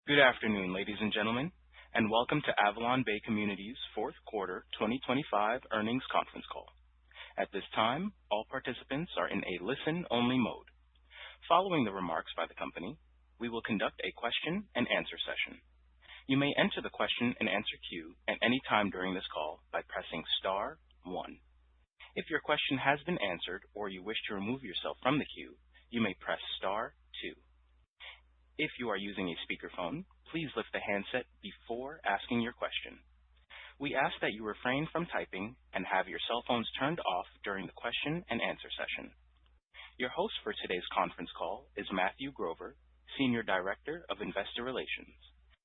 Good afternoon, ladies and gentlemen, and welcome to AvalonBay Communities' fourth quarter 2025 earnings conference call. At this time, all participants are in a listen-only mode. Following the remarks by the company, we will conduct a question-and-answer session. You may enter the question-and-answer queue at any time during this call by pressing star 1. If your question has been answered or you wish to remove yourself from the queue, you may press star 2. If you are using a speakerphone, please lift the handset before asking your question. We ask that you refrain from typing and have your cell phones turned off during the question-and-answer session. Your host for today's conference call is Matthew Grover, Senior Director of Investor Relations.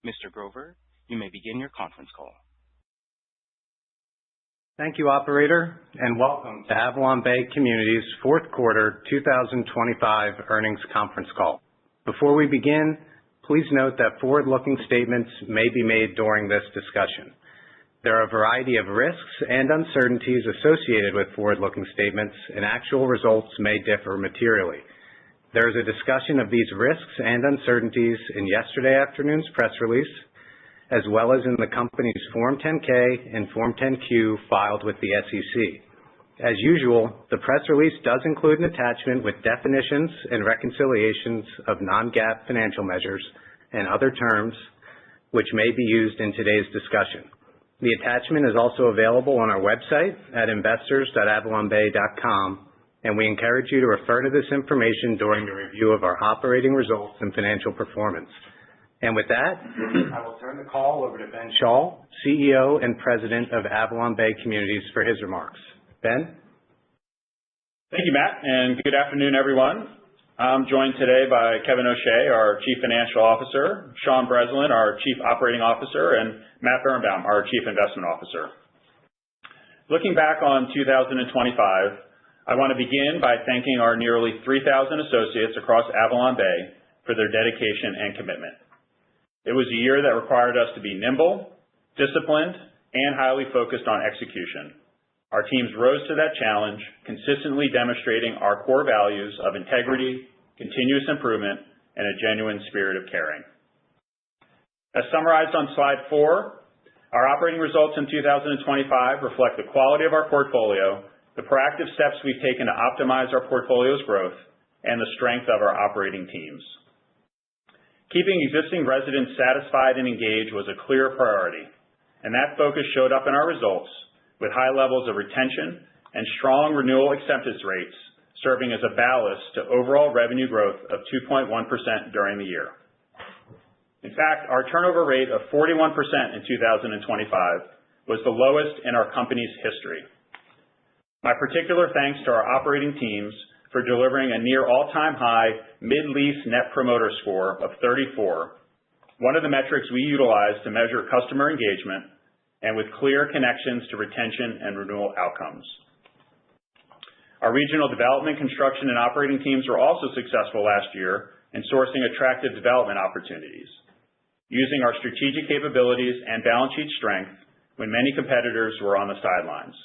Mr. Grover, you may begin your conference call. Thank you, Operator, and welcome to AvalonBay Communities' fourth quarter 2025 earnings conference call. Before we begin, please note that forward-looking statements may be made during this discussion. There are a variety of risks and uncertainties associated with forward-looking statements, and actual results may differ materially. There is a discussion of these risks and uncertainties in yesterday afternoon's press release, as well as in the company's Form 10-K and Form 10-Q filed with the SEC. As usual, the press release does include an attachment with definitions and reconciliations of non-GAAP financial measures and other terms which may be used in today's discussion. The attachment is also available on our website at investors.avalonbay.com, and we encourage you to refer to this information during the review of our operating results and financial performance. And with that, I will turn the call over to Ben Schall, CEO and President of AvalonBay Communities, for his remarks. Ben? Thank you, Matt, and good afternoon, everyone. I'm joined today by Kevin O'Shea, our Chief Financial Officer, Sean Breslin, our Chief Operating Officer, and Matt Birnbaum, our Chief Investment Officer. Looking back on 2025, I want to begin by thanking our nearly 3,000 associates across AvalonBay for their dedication and commitment. It was a year that required us to be nimble, disciplined, and highly focused on execution. Our teams rose to that challenge, consistently demonstrating our core values of integrity, continuous improvement, and a genuine spirit of caring. As summarized on slide 4, our operating results in 2025 reflect the quality of our portfolio, the proactive steps we've taken to optimize our portfolio's growth, and the strength of our operating teams. Keeping existing residents satisfied and engaged was a clear priority, and that focus showed up in our results, with high levels of retention and strong renewal acceptance rates serving as a ballast to overall revenue growth of 2.1% during the year. In fact, our turnover rate of 41% in 2025 was the lowest in our company's history. My particular thanks to our operating teams for delivering a near all-time high mid-lease Net Promoter Score of 34, one of the metrics we utilize to measure customer engagement, and with clear connections to retention and renewal outcomes. Our regional development, construction, and operating teams were also successful last year in sourcing attractive development opportunities, using our strategic capabilities and balance sheet strength when many competitors were on the sidelines.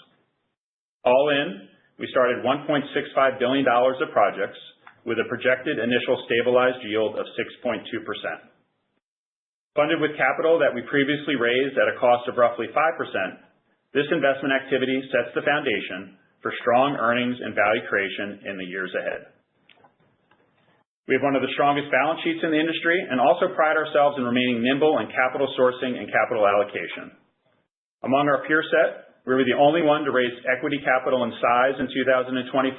All in, we started $1.65 billion of projects with a projected initial stabilized yield of 6.2%. Funded with capital that we previously raised at a cost of roughly 5%, this investment activity sets the foundation for strong earnings and value creation in the years ahead. We have one of the strongest balance sheets in the industry and also pride ourselves in remaining nimble in capital sourcing and capital allocation. Among our peer set, we were the only one to raise equity capital in size in 2024,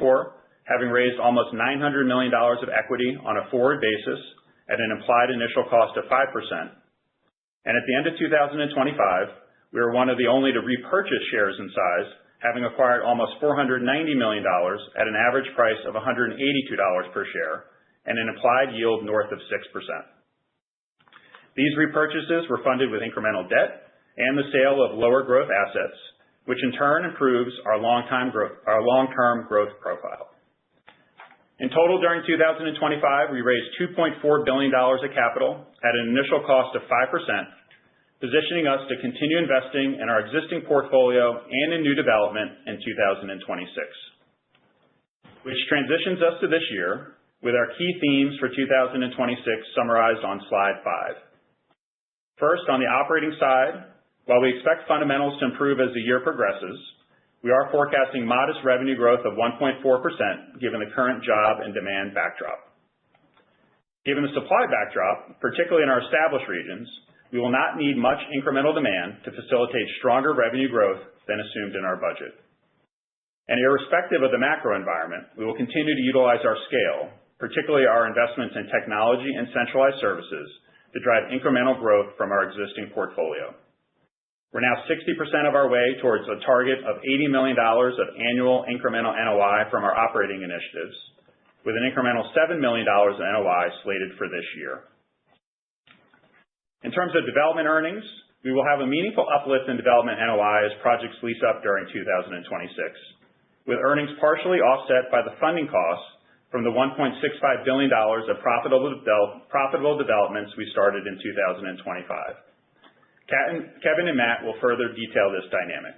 having raised almost $900 million of equity on a forward basis at an implied initial cost of 5%. And at the end of 2025, we were one of the only to repurchase shares in size, having acquired almost $490 million at an average price of $182 per share and an implied yield north of 6%. These repurchases were funded with incremental debt and the sale of lower growth assets, which in turn improves our long-term growth profile. In total, during 2025, we raised $2.4 billion of capital at an initial cost of 5%, positioning us to continue investing in our existing portfolio and in new development in 2026. Which transitions us to this year with our key themes for 2026 summarized on slide 5. First, on the operating side, while we expect fundamentals to improve as the year progresses, we are forecasting modest revenue growth of 1.4% given the current job and demand backdrop. Given the supply backdrop, particularly in our established regions, we will not need much incremental demand to facilitate stronger revenue growth than assumed in our budget. And irrespective of the macro environment, we will continue to utilize our scale, particularly our investments in technology and centralized services, to drive incremental growth from our existing portfolio. We're now 60% of our way towards a target of $80 million of annual incremental NOI from our operating initiatives, with an incremental $7 million of NOI slated for this year. In terms of development earnings, we will have a meaningful uplift in development NOI as projects lease up during 2026, with earnings partially offset by the funding costs from the $1.65 billion of profitable developments we started in 2025. Kevin and Matt will further detail this dynamic.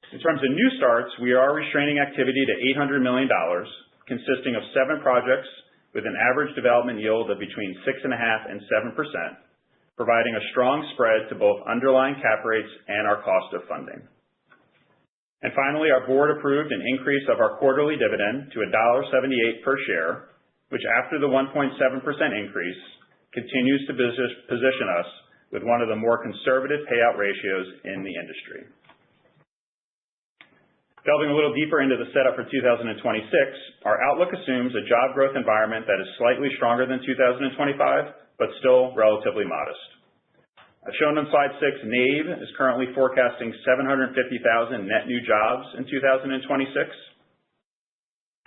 In terms of new starts, we are restraining activity to $800 million, consisting of 7 projects with an average development yield of between 6.5% and 7%, providing a strong spread to both underlying cap rates and our cost of funding. And finally, our board approved an increase of our quarterly dividend to $1.78 per share, which after the 1.7% increase continues to position us with one of the more conservative payout ratios in the industry. Delving a little deeper into the setup for 2026, our outlook assumes a job growth environment that is slightly stronger than 2025, but still relatively modest. As shown on slide 6, NAVE is currently forecasting 750,000 net new jobs in 2026.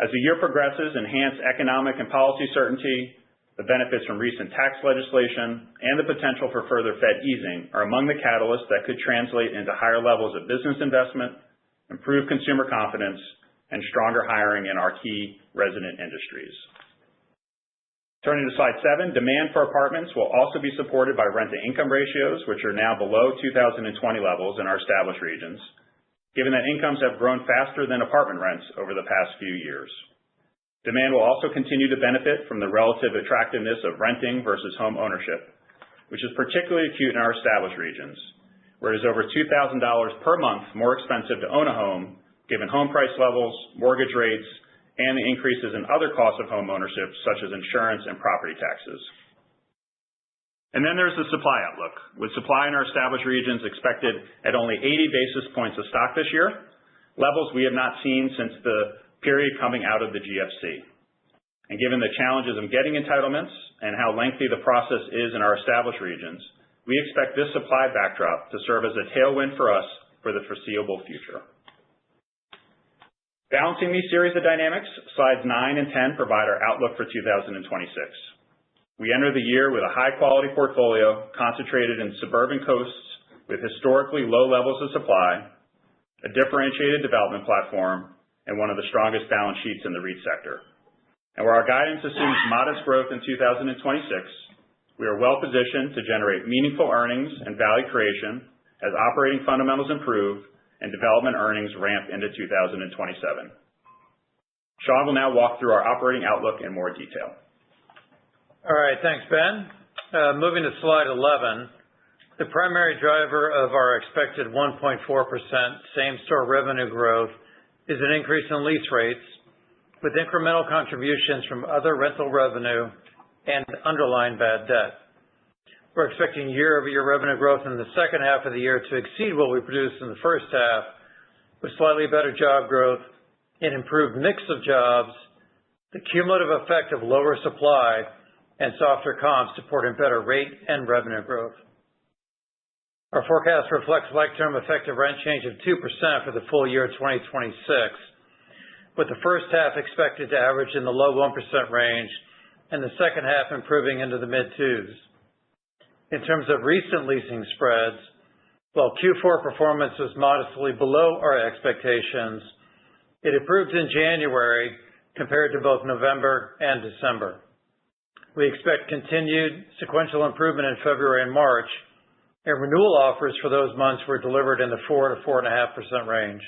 As the year progresses, enhanced economic and policy certainty, the benefits from recent tax legislation, and the potential for further Fed easing are among the catalysts that could translate into higher levels of business investment, improved consumer confidence, and stronger hiring in our key resident industries. Turning to slide 7, demand for apartments will also be supported by rent-to-income ratios, which are now below 2020 levels in our established regions, given that incomes have grown faster than apartment rents over the past few years. Demand will also continue to benefit from the relative attractiveness of renting versus home ownership, which is particularly acute in our established regions, where it is over $2,000 per month more expensive to own a home, given home price levels, mortgage rates, and the increases in other costs of home ownership, such as insurance and property taxes. And then there's the supply outlook, with supply in our established regions expected at only 80 basis points of stock this year, levels we have not seen since the period coming out of the GFC. And given the challenges of getting entitlements and how lengthy the process is in our established regions, we expect this supply backdrop to serve as a tailwind for us for the foreseeable future. Balancing these series of dynamics, slides 9 and 10 provide our outlook for 2026. We enter the year with a high-quality portfolio concentrated in suburban coasts with historically low levels of supply, a differentiated development platform, and one of the strongest balance sheets in the REIT sector. And where our guidance assumes modest growth in 2026, we are well positioned to generate meaningful earnings and value creation as operating fundamentals improve and development earnings ramp into 2027. Sean will now walk through our operating outlook in more detail. All right, thanks, Ben. Moving to slide 11, the primary driver of our expected 1.4% same-store revenue growth is an increase in lease rates, with incremental contributions from other rental revenue and underlying bad debt. We're expecting year-over-year revenue growth in the second half of the year to exceed what we produced in the first half, with slightly better job growth, an improved mix of jobs, the cumulative effect of lower supply, and softer comps supporting better rate and revenue growth. Our forecast reflects like-term effective rent change of 2% for the full year 2026, with the first half expected to average in the low 1% range and the second half improving into the mid-2s. In terms of recent leasing spreads, while Q4 performance was modestly below our expectations, it improved in January compared to both November and December. We expect continued sequential improvement in February and March, and renewal offers for those months were delivered in the 4 to 4.5% range.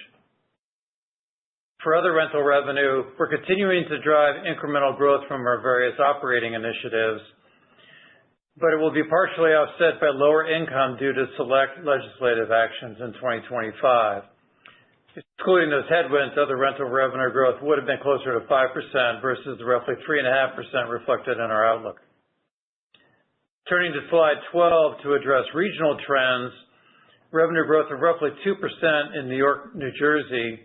For other rental revenue, we're continuing to drive incremental growth from our various operating initiatives. but it will be partially offset by lower income due to select legislative actions in 2025. Excluding those headwinds, other rental revenue growth would have been closer to 5% versus the roughly 3.5% reflected in our outlook. Turning to slide 12 to address regional trends, revenue growth of roughly 2% in New York, New Jersey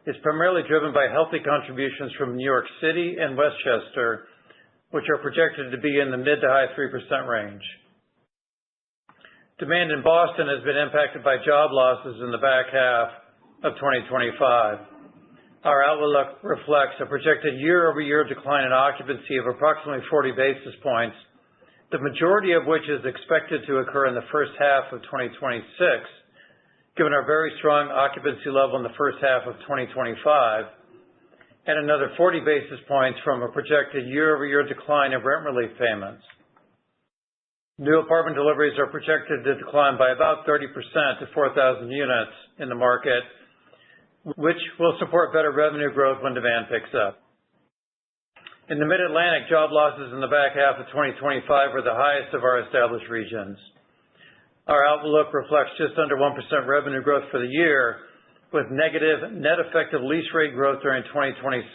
is primarily driven by healthy contributions from New York City and Westchester, which are projected to be in the mid to high 3% range. Demand in Boston has been impacted by job losses in the back half of 2025. Our outlook reflects a projected year-over-year decline in occupancy of approximately 40 basis points, the majority of which is expected to occur in the first half of 2026, given our very strong occupancy level in the first half of 2025, and another 40 basis points from a projected year-over-year decline in rent relief payments. New apartment deliveries are projected to decline by about 30% to 4,000 units in the market, which will support better revenue growth when demand picks up. In the Mid-Atlantic, job losses in the back half of 2025 were the highest of our established regions. Our outlook reflects just under 1% revenue growth for the year, with negative net effective lease rate growth during 2026,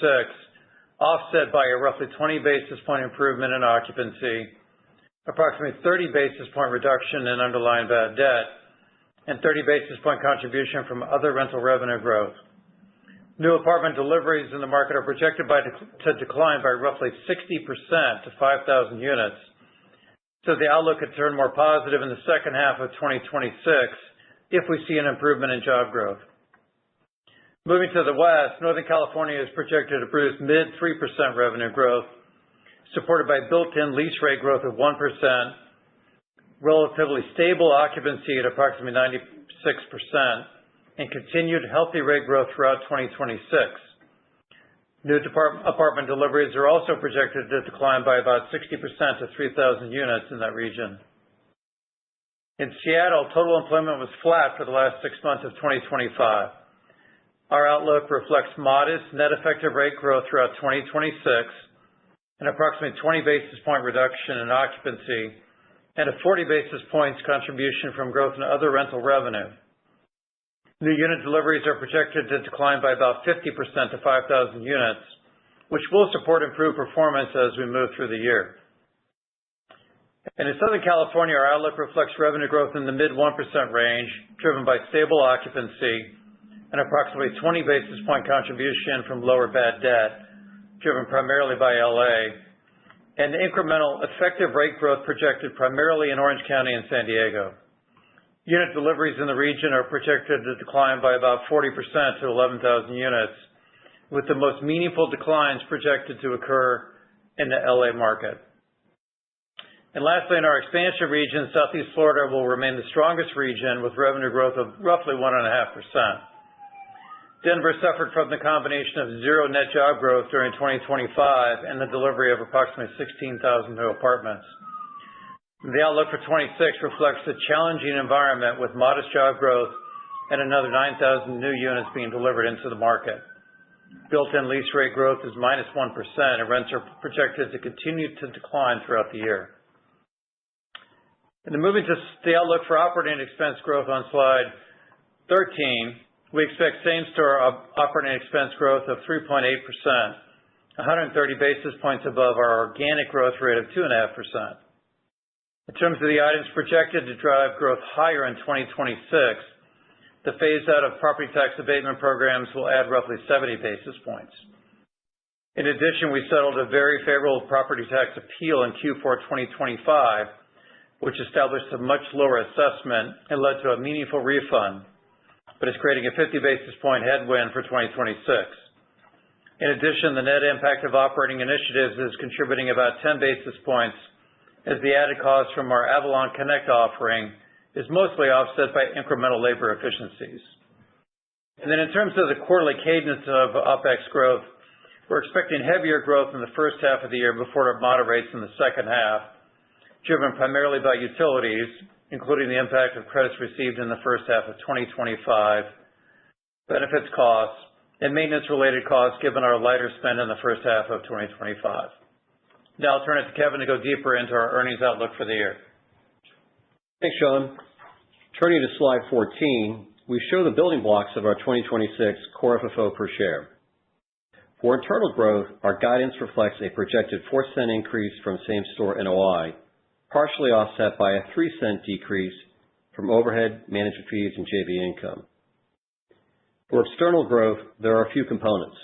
offset by a roughly 20 basis point improvement in occupancy, approximately 30 basis point reduction in underlying bad debt, and 30 basis point contribution from other rental revenue growth. New apartment deliveries in the market are projected to decline by roughly 60% to 5,000 units, so the outlook could turn more positive in the second half of 2026 if we see an improvement in job growth. Moving to the West, Northern California is projected to produce mid-3% revenue growth, supported by built-in lease rate growth of 1%, relatively stable occupancy at approximately 96%, and continued healthy rate growth throughout 2026. New apartment deliveries are also projected to decline by about 60% to 3,000 units in that region. In Seattle, total employment was flat for the last 6 months of 2025. Our outlook reflects modest net effective rate growth throughout 2026, an approximately 20 basis point reduction in occupancy, and a 40 basis points contribution from growth in other rental revenue. New unit deliveries are projected to decline by about 50% to 5,000 units, which will support improved performance as we move through the year. And in Southern California, our outlook reflects revenue growth in the mid-1% range, driven by stable occupancy and approximately 20 basis point contribution from lower bad debt, driven primarily by LA, and incremental effective rate growth projected primarily in Orange County and San Diego. Unit deliveries in the region are projected to decline by about 40% to 11,000 units, with the most meaningful declines projected to occur in the LA market. And lastly, in our expansion region, Southeast Florida will remain the strongest region with revenue growth of roughly 1.5%. Denver suffered from the combination of zero net job growth during 2025 and the delivery of approximately 16,000 new apartments. The outlook for 26 reflects a challenging environment with modest job growth and another 9,000 new units being delivered into the market. Built-in lease rate growth is -1%, and rents are projected to continue to decline throughout the year. And then moving to the outlook for operating expense growth on slide 13, we expect same-store operating expense growth of 3.8%, 130 basis points above our organic growth rate of 2.5%. In terms of the items projected to drive growth higher in 2026, the phase-out of property tax abatement programs will add roughly 70 basis points. In addition, we settled a very favorable property tax appeal in Q4 2025, which established a much lower assessment and led to a meaningful refund, but is creating a 50 basis point headwind for 2026. In addition, the net impact of operating initiatives is contributing about 10 basis points, as the added cost from our Avalon Connect offering is mostly offset by incremental labor efficiencies. And then in terms of the quarterly cadence of OPEX growth, we're expecting heavier growth in the first half of the year before it moderates in the second half, driven primarily by utilities, including the impact of credits received in the first half of 2025, benefits costs, and maintenance-related costs given our lighter spend in the first half of 2025. Now I'll turn it to Kevin to go deeper into our earnings outlook for the year. Thanks, Sean. Turning to slide 14, we show the building blocks of our 2026 core FFO per share. For internal growth, our guidance reflects a projected 4-cent increase from same-store NOI, partially offset by a 3-cent decrease from overhead, management fees, and JV income. For external growth, there are a few components.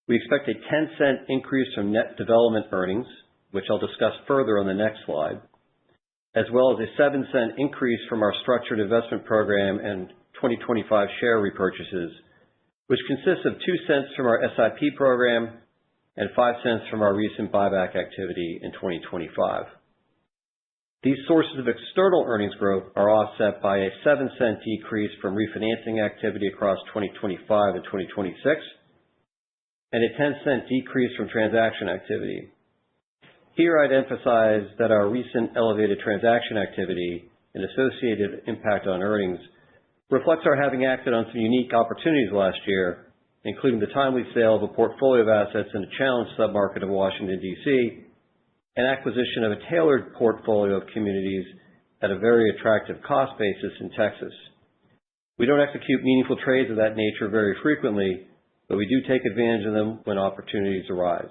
We expect a 10-cent increase from net development earnings, which I'll discuss further on the next slide, as well as a 7-cent increase from our structured investment program and 2025 share repurchases, which consists of 2 cents from our SIP program and 5 cents from our recent buyback activity in 2025. These sources of external earnings growth are offset by a 7-cent decrease from refinancing activity across 2025 and 2026, and a 10-cent decrease from transaction activity. Here I'd emphasize that our recent elevated transaction activity and associated impact on earnings reflects our having acted on some unique opportunities last year, including the timely sale of a portfolio of assets in a challenged submarket of Washington, D.C., and acquisition of a tailored portfolio of communities at a very attractive cost basis in Texas. We don't execute meaningful trades of that nature very frequently, but we do take advantage of them when opportunities arise.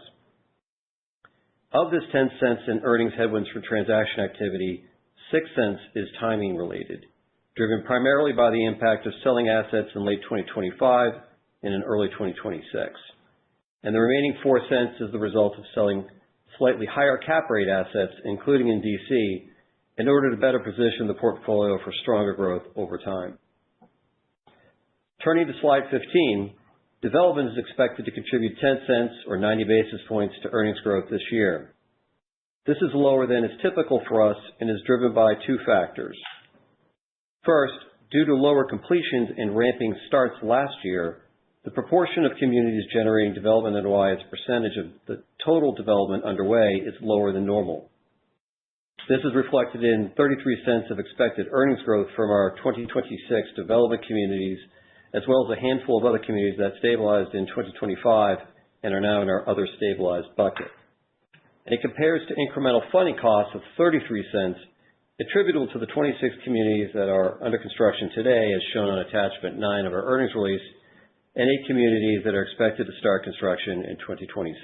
Of this 10 cents in earnings headwinds from transaction activity, 6 cents is timing related, driven primarily by the impact of selling assets in late 2025 and in early 2026. And the remaining 4 cents is the result of selling slightly higher cap rate assets, including in D.C., in order to better position the portfolio for stronger growth over time. Turning to slide 15, development is expected to contribute 10 cents or 90 basis points to earnings growth this year. This is lower than is typical for us and is driven by 2 factors. First, due to lower completions and ramping starts last year, the proportion of communities generating development NOI as a percentage of the total development underway is lower than normal. This is reflected in 33 cents of expected earnings growth from our 2026 development communities, as well as a handful of other communities that stabilized in 2025 and are now in our other stabilized bucket. And it compares to incremental funding costs of 33 cents attributable to the 26 communities that are under construction today, as shown on attachment 9 of our earnings release, and 8 communities that are expected to start construction in 2026.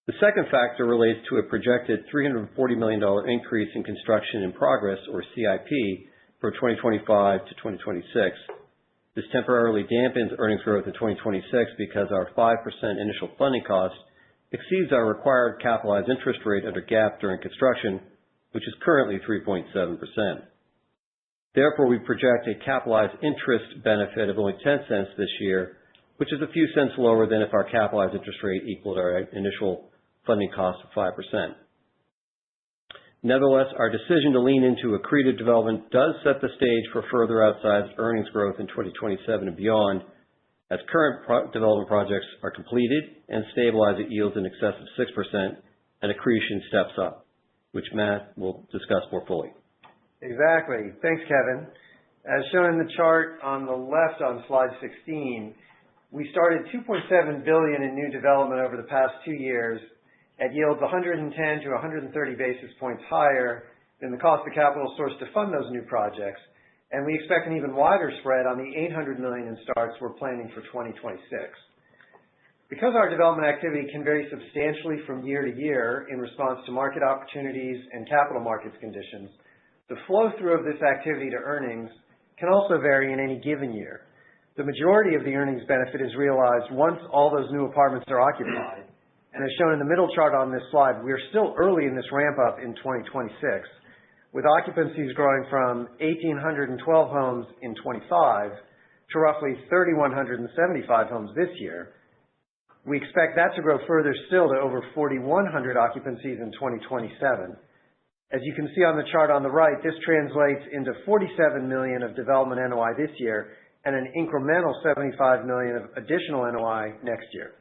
The second factor relates to a projected $340 million increase in construction in progress, or CIP, from 2025 to 2026. This temporarily dampens earnings growth in 2026 because our 5% initial funding cost exceeds our required capitalized interest rate under GAAP during construction, which is currently 3.7%. Therefore, we project a capitalized interest benefit of only 10 cents this year, which is a few cents lower than if our capitalized interest rate equaled our initial funding cost of 5%. Nevertheless, our decision to lean into accretive development does set the stage for further outsized earnings growth in 2027 and beyond, as current development projects are completed and stabilize at yields in excess of 6%, and accretion steps up, which Matt will discuss more fully. Exactly. Thanks, Kevin. As shown in the chart on the left on slide 16, we started $2.7 billion in new development over the past 2 years at yields 110 to 130 basis points higher than the cost of capital sourced to fund those new projects, and we expect an even wider spread on the $800 million in starts we're planning for 2026. Because our development activity can vary substantially from year to year in response to market opportunities and capital markets conditions, the flow-through of this activity to earnings can also vary in any given year. The majority of the earnings benefit is realized once all those new apartments are occupied. And as shown in the middle chart on this slide, we are still early in this ramp-up in 2026, with occupancies growing from 1,812 homes in 25 to roughly 3,175 homes this year. We expect that to grow further still to over 4,100 occupancies in 2027. As you can see on the chart on the right, this translates into $47 million of development NOI this year and an incremental $75 million of additional NOI next year.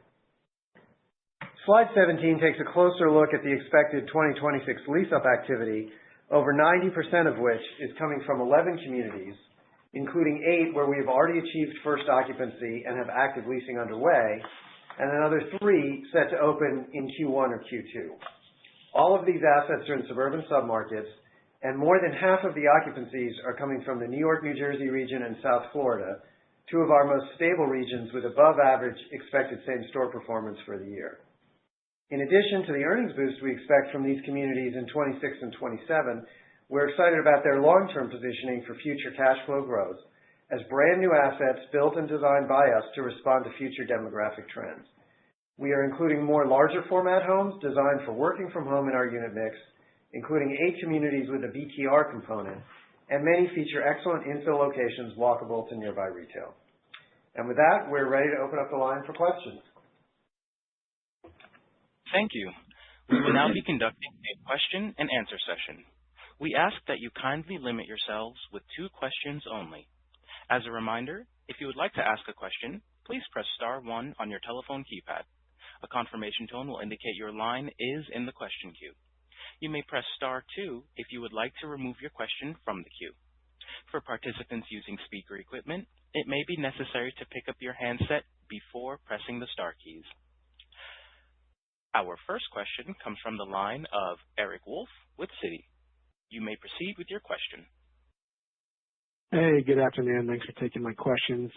Slide 17 takes a closer look at the expected 2026 lease-up activity, over 90% of which is coming from 11 communities, including 8 where we have already achieved first occupancy and have active leasing underway, and another 3 set to open in Q1 or Q2. All of these assets are in suburban submarkets, and more than half of the occupancies are coming from the New York, New Jersey region and South Florida, 2 of our most stable regions with above average expected same-store performance for the year. In addition to the earnings boost we expect from these communities in 26 and 27, we're excited about their long-term positioning for future cash flow growth as brand new assets built and designed by us to respond to future demographic trends. We are including more larger format homes designed for working from home in our unit mix, including 8 communities with a BTR component, and many feature excellent infill locations walkable to nearby retail. And with that, we're ready to open up the line for questions. Thank you. We will now be conducting a question and answer session. We ask that you kindly limit yourselves with 2 questions only. As a reminder, if you would like to ask a question, please press star 1 on your telephone keypad. A confirmation tone will indicate your line is in the question queue. You may press star 2 if you would like to remove your question from the queue. For participants using speaker equipment, it may be necessary to pick up your handset before pressing the star keys. Our first question comes from the line of Eric Wolfe with Citi. You may proceed with your question. Hey, good afternoon. Thanks for taking my questions.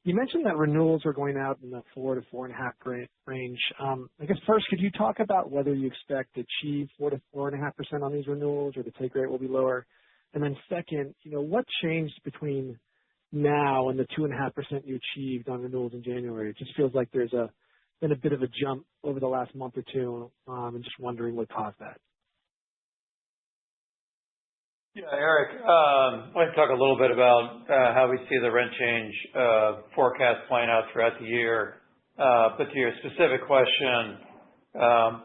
You mentioned that renewals are going out in the 4 to 4.5% range. I guess first, could you talk about whether you expect to achieve 4 to 4.5% on these renewals, or the take rate will be lower? And then second, what changed between now and the 2.5% you achieved on renewals in January? It just feels like there's been a bit of a jump over the last month or two, and just wondering what caused that. Yeah, Eric, I'd like to talk a little bit about how we see the rent change forecast playing out throughout the year. But to your specific question,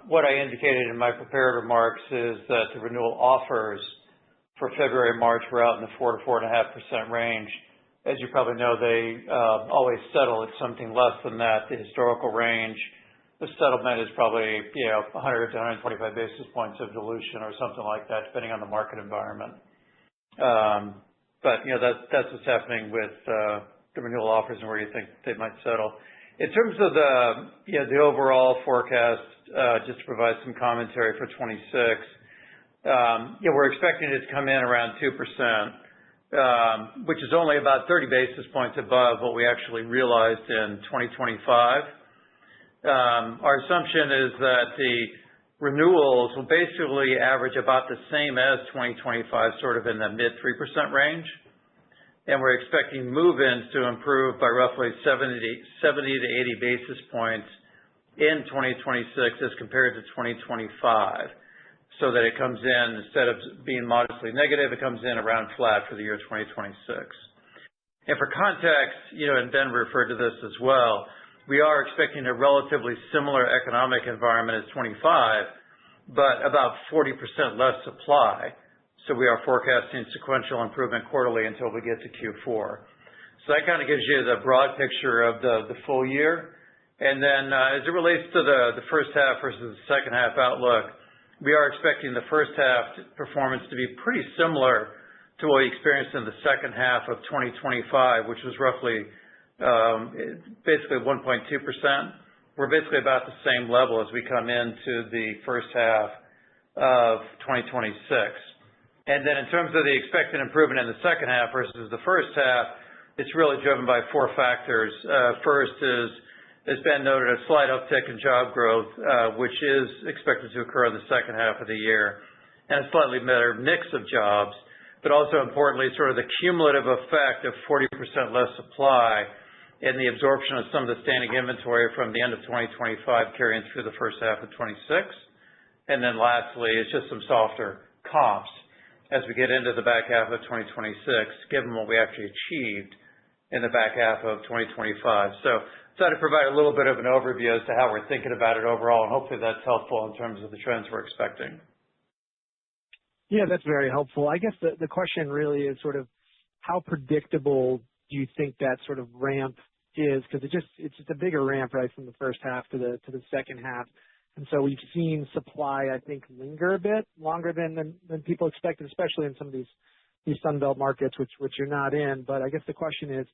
what I indicated in my prepared remarks is that the renewal offers for February and March were out in the 4 to 4.5% range. As you probably know, they always settle at something less than that. The historical range, the settlement is probably 100 to 125 basis points of dilution or something like that, depending on the market environment. But that's what's happening with the renewal offers and where you think they might settle. In terms of the overall forecast, just to provide some commentary for 26, we're expecting it to come in around 2%, which is only about 30 basis points above what we actually realized in 2025. Our assumption is that the renewals will basically average about the same as 2025, sort of in the mid 3% range. And we're expecting move-ins to improve by roughly 70 to 80 basis points in 2026 as compared to 2025. So that it comes in, instead of being modestly negative, it comes in around flat for the year 2026. And for context, and Ben referred to this as well, we are expecting a relatively similar economic environment as 25, but about 40% less supply. So we are forecasting sequential improvement quarterly until we get to Q4. So that kind of gives you the broad picture of the full year. And then as it relates to the first half versus the second half outlook, we are expecting the first half performance to be pretty similar to what we experienced in the second half of 2025, which was roughly basically 1.2%. We're basically about the same level as we come into the first half of 2026. And then in terms of the expected improvement in the second half versus the first half, it's really driven by 4 factors. First is, as Ben noted, a slight uptick in job growth, which is expected to occur in the second half of the year, and a slightly better mix of jobs, but also importantly, sort of the cumulative effect of 40% less supply and the absorption of some of the standing inventory from the end of 2025 carrying through the first half of 26. And then lastly, it's just some softer comps as we get into the back half of 2026, given what we actually achieved in the back half of 2025. So try to provide a little bit of an overview as to how we're thinking about it overall, and hopefully that's helpful in terms of the trends we're expecting. Yeah, that's very helpful. I guess the question really is sort of how predictable do you think that sort of ramp is? Because it's just a bigger ramp, right, from the first half to the second half. And so we've seen supply, I think, linger a bit longer than people expected, especially in some of these Sun Belt markets, which you're not in. But I guess the question is,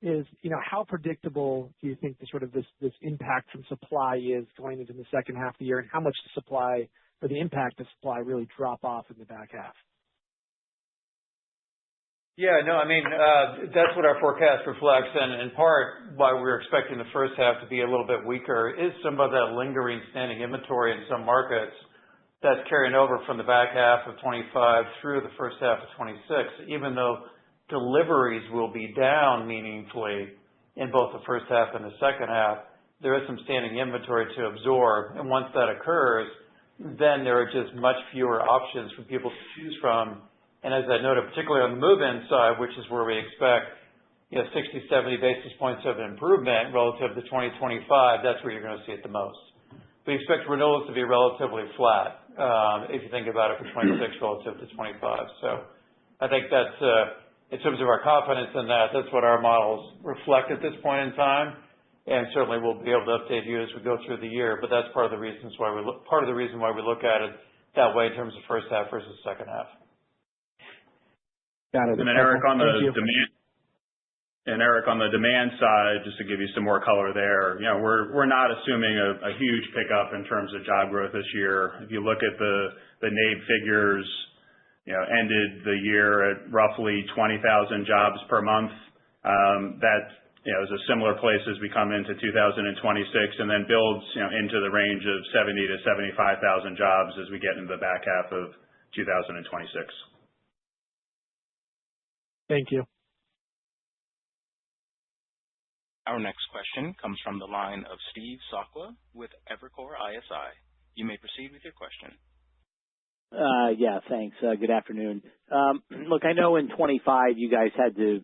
is, how predictable do you think this impact from supply is going into the second half of the year, and how much the supply or the impact of supply really drop off in the back half? Yeah, no, that's what our forecast reflects, and in part why we're expecting the first half to be a little bit weaker is some of that lingering standing inventory in some markets that's carrying over from the back half of 25 through the first half of 26, even though deliveries will be down meaningfully in both the first half and the second half. There is some standing inventory to absorb, and once that occurs, then there are just much fewer options for people to choose from. And as I noted, particularly on the move-in side, which is where we expect 60, 70 basis points of improvement relative to 2025, that's where you're going to see it the most. We expect renewals to be relatively flat, if you think about it for 26 relative to 25. So I think that's, in terms of our confidence in that, that's what our models reflect at this point in time. And certainly we'll be able to update you as we go through the year, but that's part of the reason why we look at it that way in terms of first half versus second half. Got it. And then Eric, on the demand side, just to give you some more color there, we're not assuming a huge pickup in terms of job growth this year. If you look at the NABE figures, ended the year at roughly 20,000 jobs per month. That is a similar place as we come into 2026, and then builds into the range of 70 to 75,000 jobs as we get into the back half of 2026. Thank you. Our next question comes from the line of Steve Sakwa with Evercore ISI. You may proceed with your question. Yeah, thanks. Good afternoon. Look, I know in 25 you guys had to,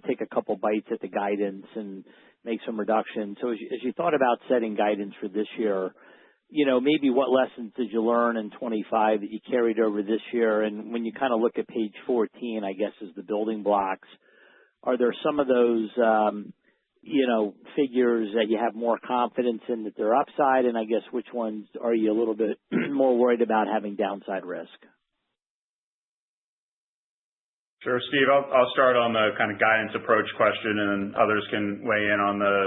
take a couple bites at the guidance and make some reductions. So as you thought about setting guidance for this year, maybe what lessons did you learn in 25 that you carried over this year? And when you kind of look at page 14, I guess, is the building blocks, are there some of those, figures that you have more confidence in that they're upside? And I guess which ones are you a little bit more worried about having downside risk? Sure, Steve. I'll start on the kind of guidance approach question, and others can weigh in on the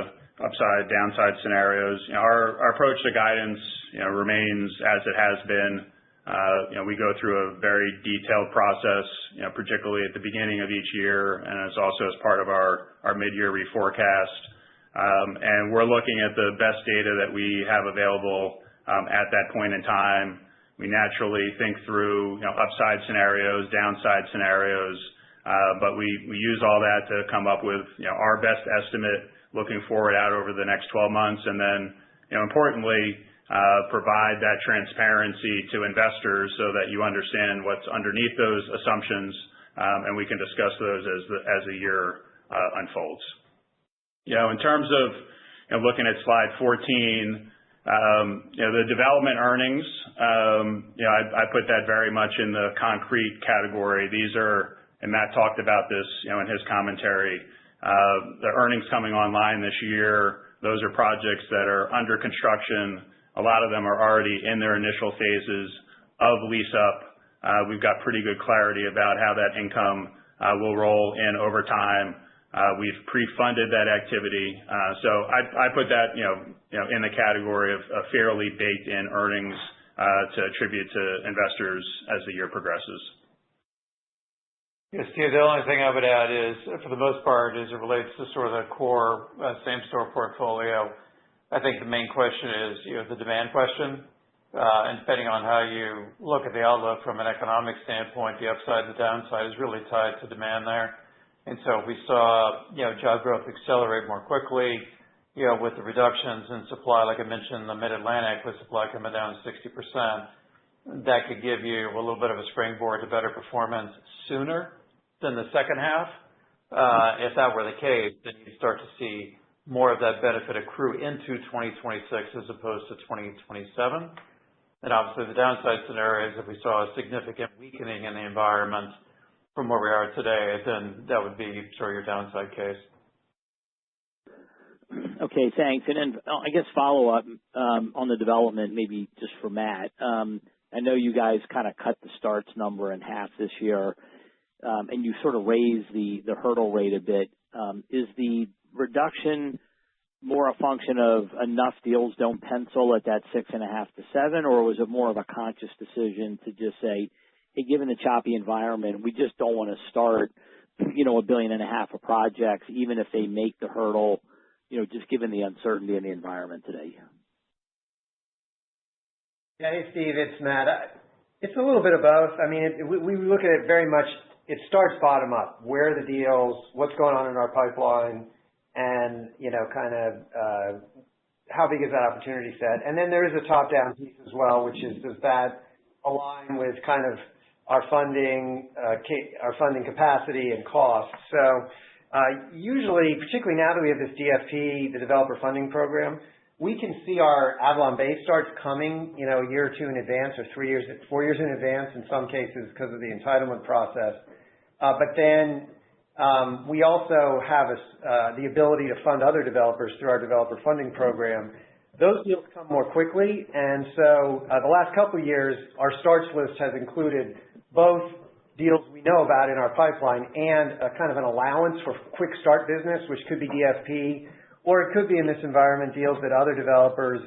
upside, downside scenarios. Our approach to guidance, remains as it has been. We go through a very detailed process, particularly at the beginning of each year, and it's also as part of our mid-year reforecast. And we're looking at the best data that we have available at that point in time. We naturally think through upside scenarios, downside scenarios, but we use all that to come up with our best estimate looking forward out over the next 12 months, and then importantly provide that transparency to investors so that you understand what's underneath those assumptions, and we can discuss those as the year unfolds. In terms of looking at slide 14. The development earnings, I put that very much in the concrete category. These are, and Matt talked about this, in his commentary, the earnings coming online this year, those are projects that are under construction. A lot of them are already in their initial phases of lease up. We've got pretty good clarity about how that income will roll in over time. We've pre-funded that activity. So I put that, in the category of fairly baked in earnings to attribute to investors as the year progresses. Yes, Steve, the only thing I would add is, for the most part, as it relates to sort of the core same-store portfolio, I think the main question is, the demand question. And depending on how you look at the outlook from an economic standpoint, the upside and the downside is really tied to demand there. And so if we saw, job growth accelerate more quickly, with the reductions in supply, like I mentioned, in the Mid-Atlantic, with supply coming down 60%, that could give you a little bit of a springboard to better performance sooner than the second half. If that were the case, then you'd start to see more of that benefit accrue into 2026 as opposed to 2027. And obviously the downside scenarios, if we saw a significant weakening in the environment from where we are today, then that would be sort of your downside case. Okay, thanks. And then I guess follow up on the development, maybe just for Matt. I know you guys kind of cut the starts number in half this year, and you sort of raised the hurdle rate a bit. Is the reduction more a function of enough deals don't pencil at that 6.5 to 7, or was it more of a conscious decision to just say, hey, given the choppy environment, we just don't want to start, $1.5 billion of projects, even if they make the hurdle, just given the uncertainty in the environment today? Yeah, hey, Steve, it's Matt. It's a little bit of both. I mean, we look at it very much, it starts bottom up. Where are the deals? What's going on in our pipeline? And, how big is that opportunity set? And then there is a top-down piece as well, which is, does that align with kind of our funding capacity and cost? So usually, particularly now that we have this DFP, the Developer Funding Program, we can see our AvalonBay starts coming, a year or two in advance, or 4 years in advance in some cases because of the entitlement process. But then we also have the ability to fund other developers through our Developer Funding Program. Those deals come more quickly, and so the last couple of years, our starts list has included both deals we know about in our pipeline and a kind of an allowance for quick start business, which could be DFP, or it could be in this environment deals that other developers,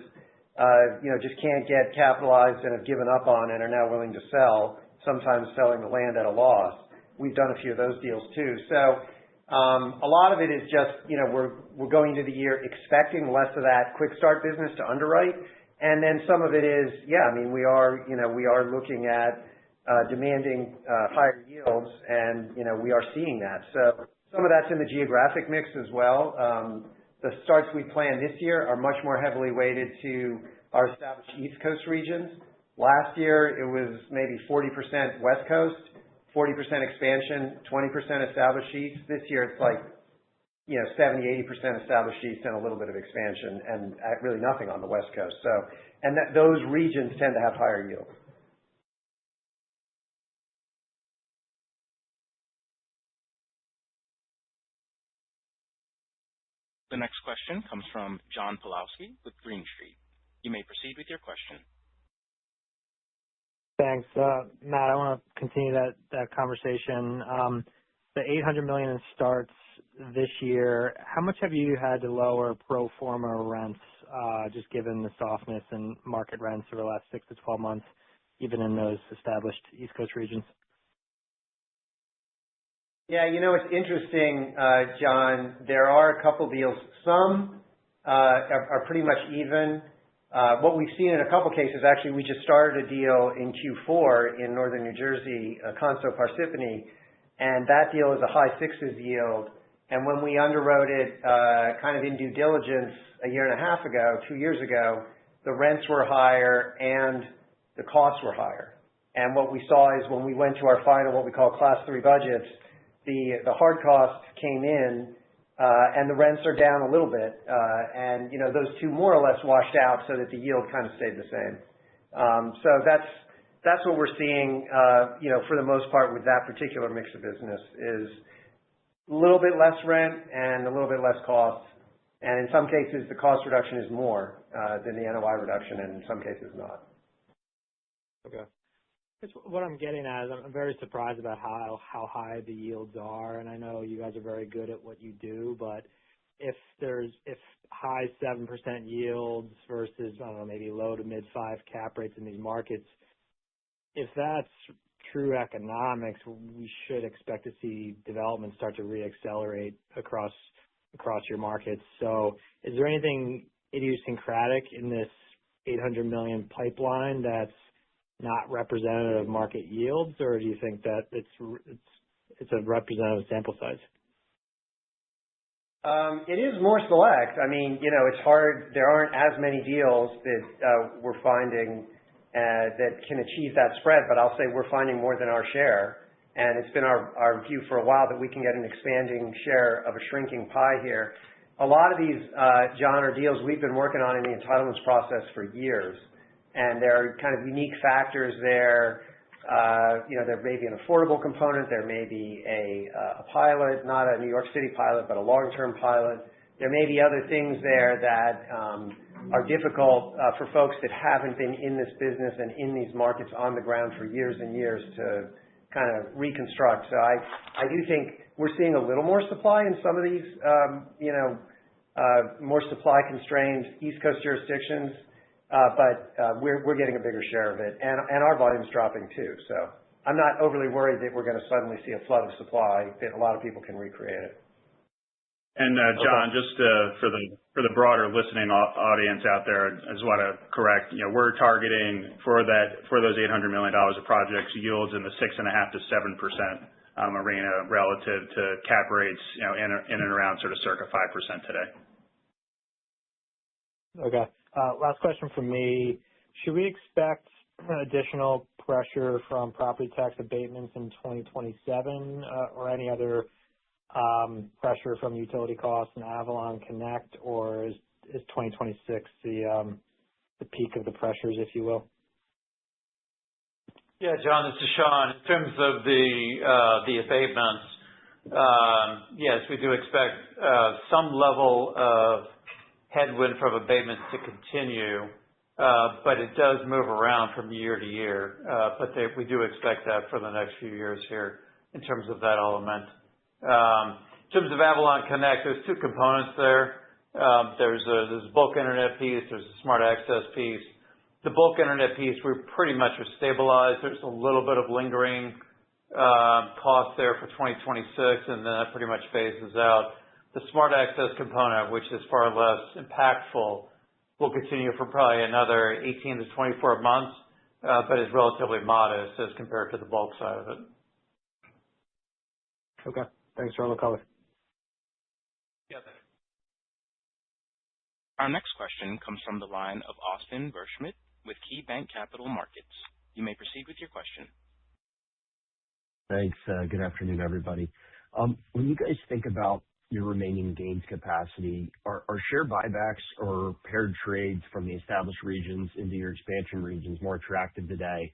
just can't get capitalized and have given up on and are now willing to sell, sometimes selling the land at a loss. We've done a few of those deals too. So a lot of it is just, we're going into the year expecting less of that quick start business to underwrite. And then some of it is, we are looking at demanding higher yields, and, we are seeing that. So some of that's in the geographic mix as well. The starts we plan this year are much more heavily weighted to our established East Coast regions. Last year, it was maybe 40% West Coast, 40% expansion, 20% established East. This year, it's like, 70, 80% established East and a little bit of expansion, and really nothing on the West Coast. So, and those regions tend to have higher yields. The next question comes from John Pawlowski with Green Street. You may proceed with your question. Thanks. Matt, I want to continue that conversation. The $800 million in starts this year, how much have you had to lower pro forma rents, just given the softness in market rents over the last 6 to 12 months, even in those established East Coast regions? Yeah, it's interesting, John. There are a couple deals. Some are pretty much even. What we've seen in a couple cases, actually, we just started a deal in Q4 in northern New Jersey, Conso Parsippany, and that deal is a high sixes yield. And when we underwrote it kind of in due diligence a year and a half ago, 2 years ago, the rents were higher and the costs were higher. And what we saw is when we went to our final, what we call Class 3 budgets, the hard costs came in, and the rents are down a little bit. And, those two more or less washed out so that the yield kind of stayed the same. So that's what we're seeing, for the most part with that particular mix of business is a little bit less rent and a little bit less cost. And in some cases, the cost reduction is more than the NOI reduction, and in some cases not. Okay. What I'm getting at is I'm very surprised about how high the yields are, and I know you guys are very good at what you do, but if high 7% yields versus, I don't know, maybe low to mid 5 cap rates in these markets, if that's true economics, we should expect to see development start to reaccelerate across your markets. So is there anything idiosyncratic in this $800 million pipeline that's not representative of market yields, or do you think that it's a representative sample size? It is more select. I mean, it's hard. There aren't as many deals that we're finding that can achieve that spread, but I'll say we're finding more than our share. And it's been our view for a while that we can get an expanding share of a shrinking pie here. A lot of these, John, are deals we've been working on in the entitlements process for years. And there are kind of unique factors there. There may be an affordable component. There may be a pilot, not a New York City pilot, but a long-term pilot. There may be other things there that are difficult for folks that haven't been in this business and in these markets on the ground for years and years to kind of reconstruct. So I do think we're seeing a little more supply in some of these, more supply-constrained East Coast jurisdictions, but we're getting a bigger share of it, and our volume's dropping too. So I'm not overly worried that we're going to suddenly see a flood of supply, that a lot of people can recreate it. And John, just for the broader listening audience out there, I just want to correct. We're targeting for those $800 million of projects yields in the 6.5% to 7% arena relative to cap rates, in and around sort of circa 5% today. Okay. Last question from me. Should we expect additional pressure from property tax abatements in 2027 or any other pressure from utility costs and Avalon Connect, or is 2026 the peak of the pressures, if you will? Yeah, John, this is Sean. In terms of the abatements, yes, we do expect some level of headwind from abatements to continue, but it does move around from year to year. But we do expect that for the next few years here in terms of that element. In terms of Avalon Connect, there's two components there. There's a bulk internet piece, there's a smart access piece. The bulk internet piece, we're pretty much stabilized. There's a little bit of lingering cost there for 2026, and then that pretty much phases out. The smart access component, which is far less impactful, will continue for probably another 18 to 24 months, but is relatively modest as compared to the bulk side of it. Okay. Thanks for all the color. Yeah. Our next question comes from the line of Austin Wurschmidt with KeyBanc Capital Markets. You may proceed with your question. Thanks. Good afternoon, everybody. When you guys think about your remaining gains capacity, are share buybacks or paired trades from the established regions into your expansion regions more attractive today?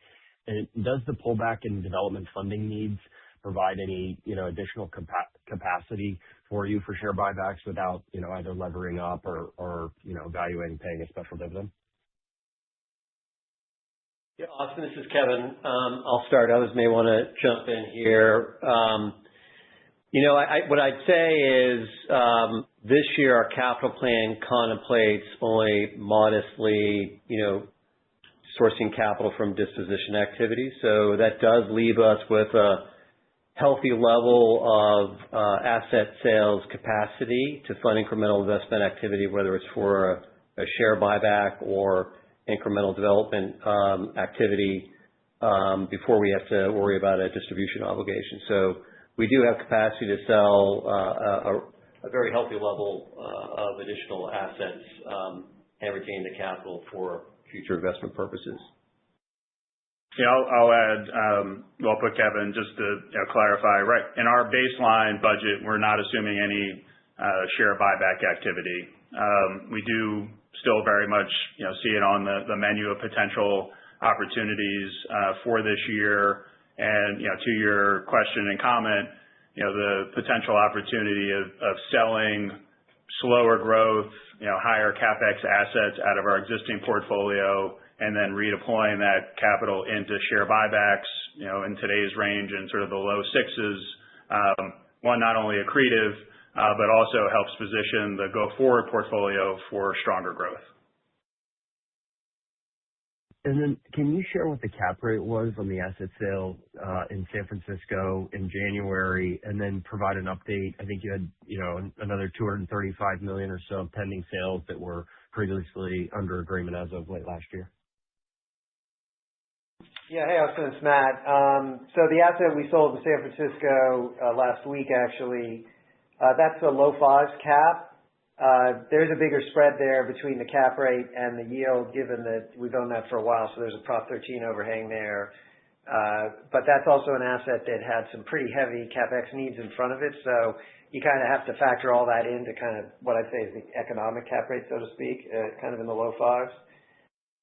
And does the pullback in development funding needs provide any, additional capacity for you for share buybacks without, either levering up or evaluating paying a special dividend? Yeah, Austin, this is Kevin. I'll start. Others may want to jump in here. What I'd say is this year our capital plan contemplates only modestly, sourcing capital from disposition activity. So that does leave us with a healthy level of asset sales capacity to fund incremental investment activity, whether it's for a share buyback or incremental development activity before we have to worry about a distribution obligation. So we do have capacity to sell a very healthy level of additional assets and retain the capital for future investment purposes. Yeah, I'll add, well put, Kevin, just to clarify, right, in our baseline budget, we're not assuming any share buyback activity. We do still very much, see it on the menu of potential opportunities for this year. And, to your question and comment, the potential opportunity of selling slower growth, higher CapEx assets out of our existing portfolio, and then redeploying that capital into share buybacks, in today's range in sort of the low sixes. One, not only accretive, but also helps position the go-forward portfolio for stronger growth. And then can you share what the cap rate was on the asset sale in San Francisco in January, and then provide an update? I think you had, another $235 million or so of pending sales that were previously under agreement as of late last year. Yeah, hey, Austin, it's Matt. So the asset we sold in San Francisco last week, actually, that's a low fives cap. There's a bigger spread there between the cap rate and the yield, given that we've owned that for a while, so there's a Prop 13 overhang there. But that's also an asset that had some pretty heavy CapEx needs in front of it, so you kind of have to factor all that into kind of what I'd say is the economic cap rate, so to speak, kind of in the low fives.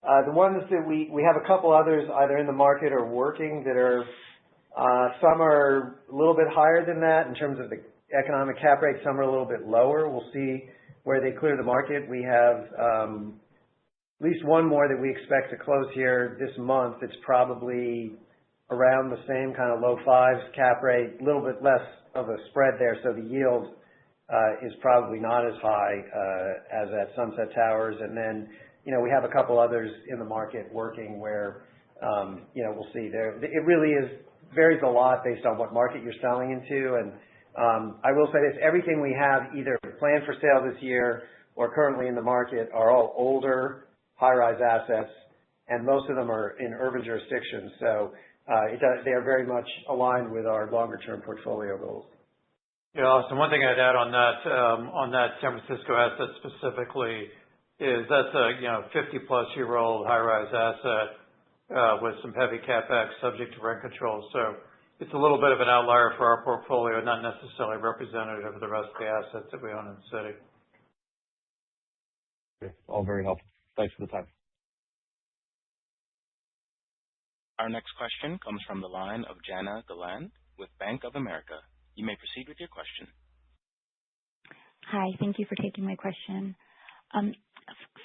The ones that we have a couple others either in the market or working that are, some are a little bit higher than that in terms of the economic cap rate, some are a little bit lower. We'll see where they clear the market. We have at least one more that we expect to close here this month. It's probably around the same kind of low fives cap rate, a little bit less of a spread there, so the yield is probably not as high as at Sunset Towers. And then, we have a couple others in the market working where, we'll see there. It really varies a lot based on what market you're selling into. And I will say this, everything we have either planned for sale this year or currently in the market are all older high-rise assets, and most of them are in urban jurisdictions. So they are very much aligned with our longer-term portfolio goals. Yeah, Austin, one thing I'd add on that San Francisco asset specifically is that's a 50-plus year old high-rise asset with some heavy capex subject to rent control. So it's a little bit of an outlier for our portfolio, not necessarily representative of the rest of the assets that we own in the city. Okay. All very helpful. Thanks for the time. Our next question comes from the line of Jana Galan with Bank of America. You may proceed with your question. Hi, thank you for taking my question.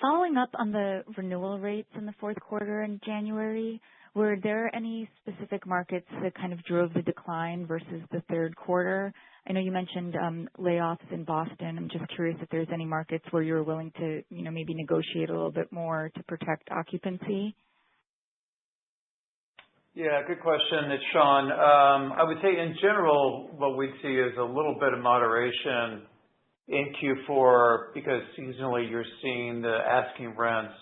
Following up on the renewal rates in the fourth quarter in January, were there any specific markets that kind of drove the decline versus the third quarter? I know you mentioned layoffs in Boston. I'm just curious if there's any markets where you were willing to, maybe negotiate a little bit more to protect occupancy. Yeah, good question. It's Sean. I would say in general, what we see is a little bit of moderation in Q4 because seasonally you're seeing the asking rents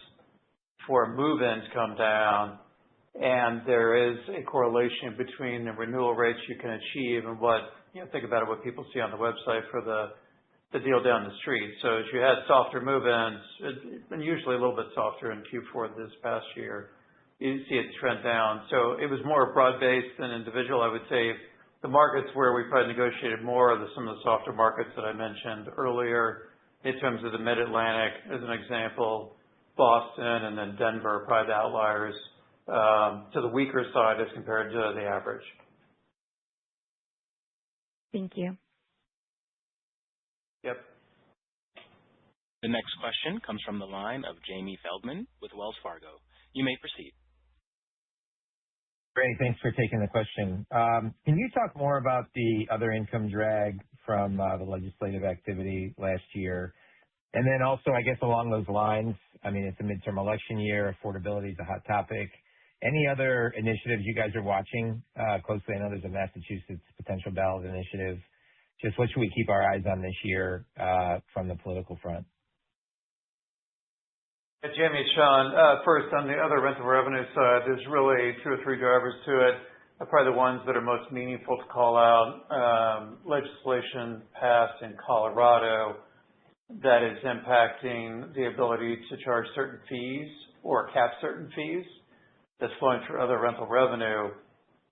for move-ins come down, and there is a correlation between the renewal rates you can achieve and what, think about it, what people see on the website for the deal down the street. So as you had softer move-ins, and usually a little bit softer in Q4 this past year, you see it trend down. So it was more broad-based than individual. I would say the markets where we probably negotiated more are some of the softer markets that I mentioned earlier in terms of the Mid-Atlantic, as an example, Boston, and then Denver, probably the outliers to the weaker side as compared to the average. Thank you. Yep. The next question comes from the line of Jamie Feldman with Wells Fargo. You may proceed. Great. Thanks for taking the question. Can you talk more about the other income drag from the legislative activity last year? And then also, I guess along those lines, it's a midterm election year. Affordability is a hot topic. Any other initiatives you guys are watching closely? I know there's a Massachusetts potential ballot initiative. Just what should we keep our eyes on this year from the political front? Jamie, it's Sean. First, on the other rental revenue side, there's really two or three drivers to it. Probably the ones that are most meaningful to call out. Legislation passed in Colorado that is impacting the ability to charge certain fees or cap certain fees that's flowing through other rental revenue.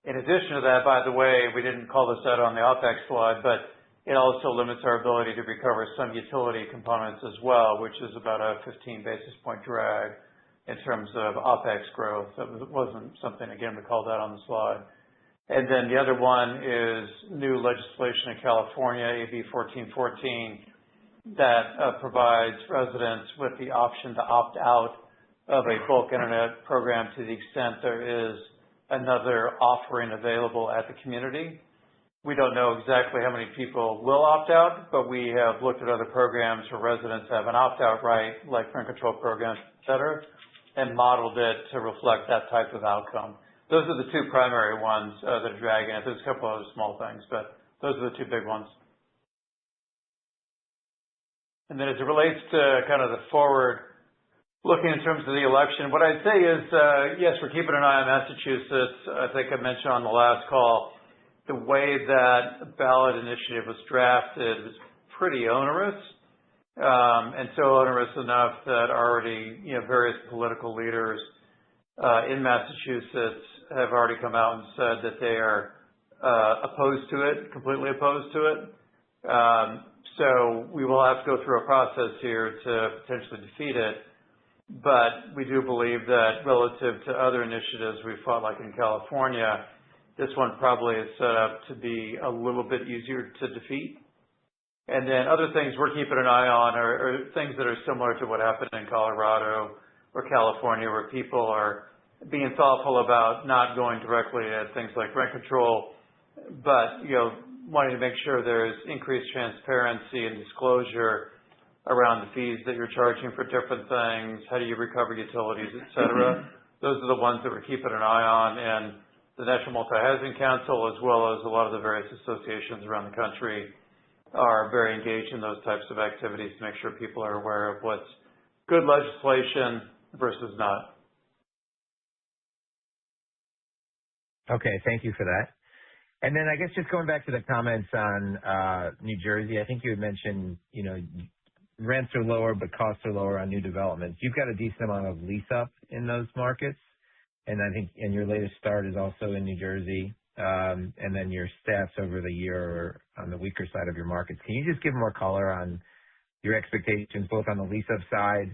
In addition to that, by the way, we didn't call this out on the OPEX slide, but it also limits our ability to recover some utility components as well, which is about a 15 basis point drag in terms of OPEX growth. That wasn't something, again, we called out on the slide. And then the other one is new legislation in California, AB 1414, that provides residents with the option to opt out of a bulk internet program to the extent there is another offering available at the community. We don't know exactly how many people will opt out, but we have looked at other programs where residents have an opt-out right, like rent control programs, et cetera, and modeled it to reflect that type of outcome. Those are the two primary ones that are dragging it. There's a couple other small things, but those are the two big ones. And then as it relates to kind of the forward looking in terms of the election, what I'd say is, yes, we're keeping an eye on Massachusetts. I think I mentioned on the last call, the way that ballot initiative was drafted was pretty onerous, and so onerous enough that already, various political leaders in Massachusetts have already come out and said that they are opposed to it, completely opposed to it. So we will have to go through a process here to potentially defeat it. But we do believe that relative to other initiatives we fought, like in California, this one probably is set up to be a little bit easier to defeat. And then other things we're keeping an eye on are things that are similar to what happened in Colorado or California, where people are being thoughtful about not going directly at things like rent control, but, wanting to make sure there's increased transparency and disclosure around the fees that you're charging for different things, how do you recover utilities, et cetera. Those are the ones that we're keeping an eye on, and the National Multi-Housing Council, as well as a lot of the various associations around the country, are very engaged in those types of activities to make sure people are aware of what's good legislation versus not. Okay, thank you for that. And then I guess just going back to the comments on New Jersey, I think you had mentioned, rents are lower, but costs are lower on new developments. You've got a decent amount of lease up in those markets, and I think your latest start is also in New Jersey, and then your stats over the year are on the weaker side of your markets. Can you just give more color on your expectations, both on the lease up side,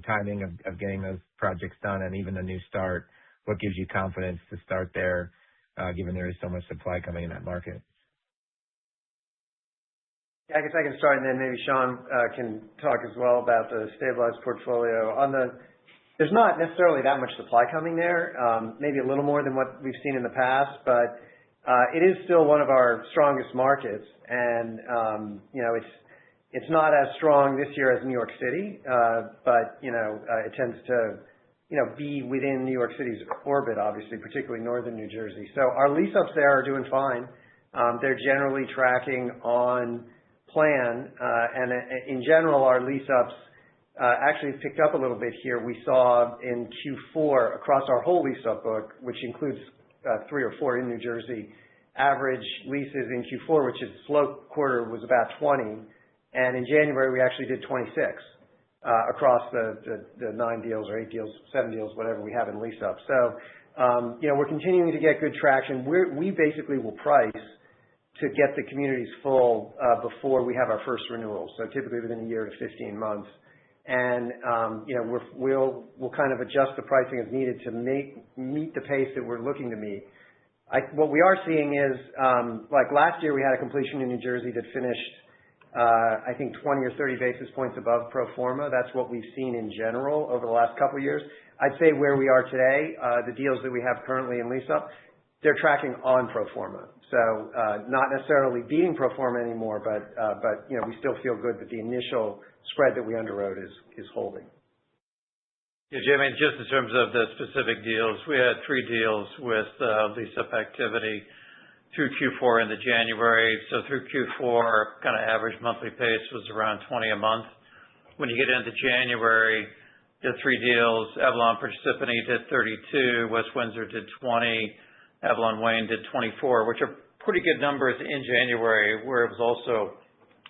timing of getting those projects done, and even the new start? What gives you confidence to start there, given there is so much supply coming in that market? Yeah, I guess I can start, and then maybe Sean can talk as well about the stabilized portfolio. There's not necessarily that much supply coming there, maybe a little more than what we've seen in the past, but it is still one of our strongest markets, and it's not as strong this year as New York City, but it tends to be within New York City's orbit, obviously, particularly northern New Jersey. So our lease-ups there are doing fine. They're generally tracking on plan, and in general, our lease-ups actually picked up a little bit here. We saw in Q4, across our whole lease-up book, which includes 3 or 4 in New Jersey, average leases in Q4, which is slow quarter, was about 20, and in January, we actually did 26. Across the 9 deals or 8 deals, 7 deals, whatever we have in lease up. So, we're continuing to get good traction. We basically will price to get the communities full before we have our first renewal. So typically within a year to 15 months. And, we'll kind of adjust the pricing as needed to meet the pace that we're looking to meet. What we are seeing is, like last year we had a completion in New Jersey that finished I think 20 or 30 basis points above pro forma. That's what we've seen in general over the last couple of years. I'd say where we are today, the deals that we have currently in lease up, they're tracking on pro forma. So not necessarily beating pro forma anymore, but we still feel good that the initial spread that we underwrote is holding. Yeah, Jamie, just in terms of the specific deals, we had 3 deals with lease up activity through Q4 into January. So through Q4, kind of average monthly pace was around 20 a month. When you get into January, the 3 deals, Avalon Parsippany did 32, West Windsor did 20, Avalon Wayne did 24, which are pretty good numbers in January, where it was also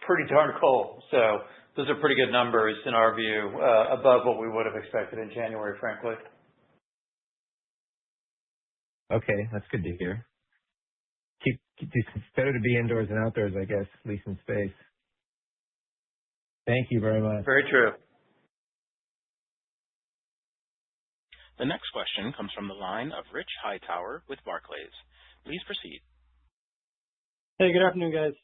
pretty darn cold. So those are pretty good numbers in our view, above what we would have expected in January, frankly. Okay, that's good to hear. It's better to be indoors than outdoors, I guess, leasing space. Thank you very much. Very true. The next question comes from the line of Rich Hightower with Barclays. Please proceed. Hey, good afternoon, guys.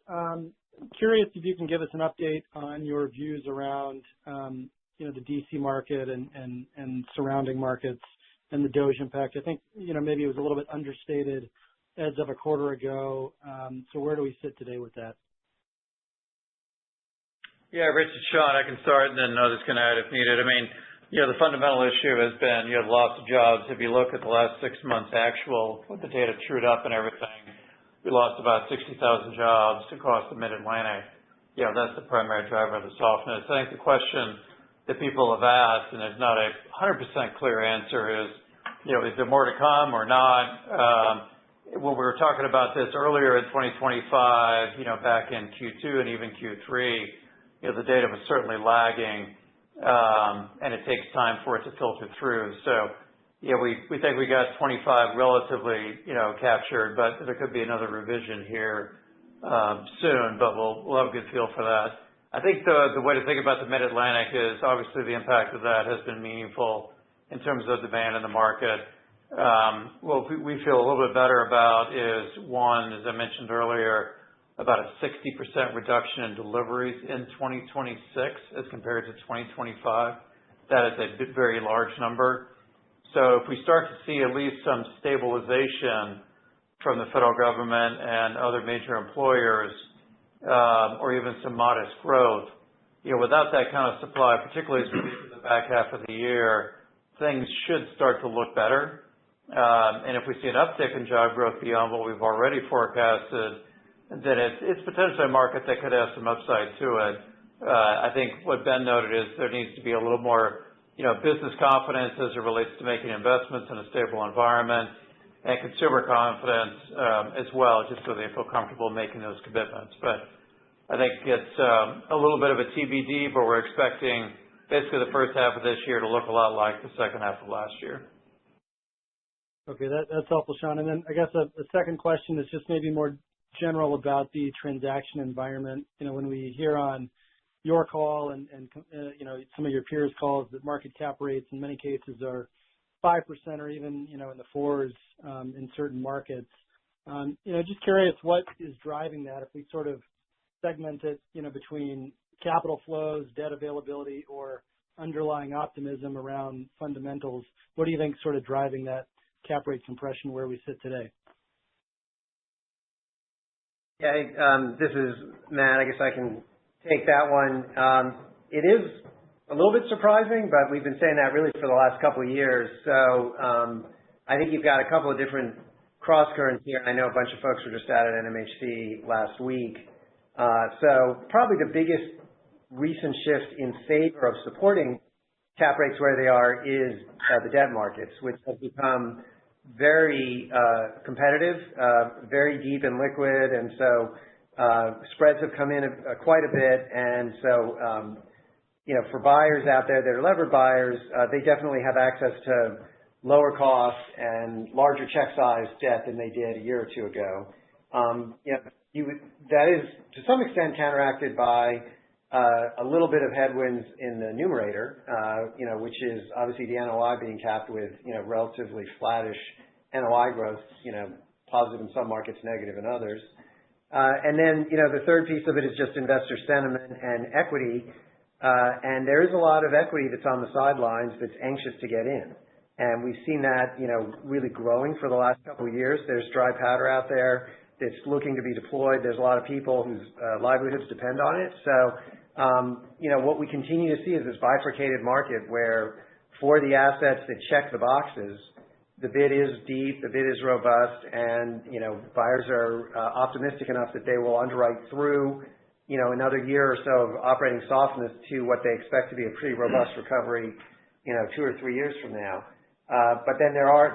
Curious if you can give us an update on your views around, the DC market and surrounding markets and the DOGE impact. I think, maybe it was a little bit understated as of a quarter ago. So where do we sit today with that? Yeah, Rich, it's Sean. I can start and then others can add if needed. I mean, the fundamental issue has been you have lots of jobs. If you look at the last 6 months actual, with the data trued up and everything, we lost about 60,000 jobs across the Mid-Atlantic. That's the primary driver of the softness. I think the question that people have asked, and there's not a 100% clear answer, is there more to come or not? When we were talking about this earlier in 2025, back in Q2 and even Q3, the data was certainly lagging, and it takes time for it to filter through. So, we think we got 25 relatively, captured, but there could be another revision here soon, but we'll have a good feel for that. I think the way to think about the Mid-Atlantic is obviously the impact of that has been meaningful in terms of demand in the market. What we feel a little bit better about is, one, as I mentioned earlier, about a 60% reduction in deliveries in 2026 as compared to 2025. That is a very large number. So if we start to see at least some stabilization from the federal government and other major employers, or even some modest growth, without that kind of supply, particularly as we get to the back half of the year, things should start to look better. And if we see an uptick in job growth beyond what we've already forecasted, then it's potentially a market that could have some upside to it. I think what Ben noted is there needs to be a little more, business confidence as it relates to making investments in a stable environment, and consumer confidence as well, just so they feel comfortable making those commitments. But I think it's a little bit of a TBD, but we're expecting basically the first half of this year to look a lot like the second half of last year. Okay, that's helpful, Sean. And then I guess a second question is just maybe more general about the transaction environment. When we hear on your call and some of your peers' calls that market cap rates in many cases are 5% or even, in the fours in certain markets. Just curious what is driving that if we sort of segment it, between capital flows, debt availability, or underlying optimism around fundamentals. What do you think is sort of driving that cap rate compression where we sit today? Yeah, this is Matt. I guess I can take that one. It is a little bit surprising, but we've been saying that really for the last couple of years. So I think you've got a couple of different cross currents here. I know a bunch of folks were just out at NMHC last week. So probably the biggest recent shift in favor of supporting cap rates where they are is the debt markets, which have become very competitive, very deep and liquid, and so spreads have come in quite a bit. And so, for buyers out there that are levered buyers, they definitely have access to lower cost and larger check size debt than they did a year or two ago. That is to some extent counteracted by a little bit of headwinds in the numerator, which is obviously the NOI being capped with, relatively flattish NOI growth, positive in some markets, negative in others. And then, the third piece of it is just investor sentiment and equity. And there is a lot of equity that's on the sidelines that's anxious to get in. And we've seen that, really growing for the last couple of years. There's dry powder out there that's looking to be deployed. There's a lot of people whose livelihoods depend on it. So, what we continue to see is this bifurcated market where for the assets that check the boxes, the bid is deep, the bid is robust, and, buyers are optimistic enough that they will underwrite through, another year or so of operating softness to what they expect to be a pretty robust recovery, 2 or 3 years from now. But then there are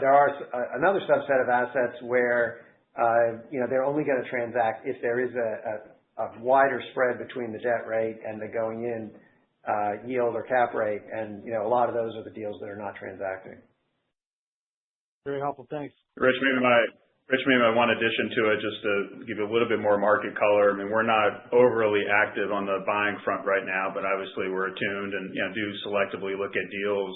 another subset of assets where, they're only going to transact if there is a wider spread between the debt rate and the going in yield or cap rate. And, a lot of those are the deals that are not transacting. Very helpful. Thanks. Rich, maybe my one addition to it, just to give you a little bit more market color. I mean, we're not overly active on the buying front right now, but obviously we're attuned and do selectively look at deals.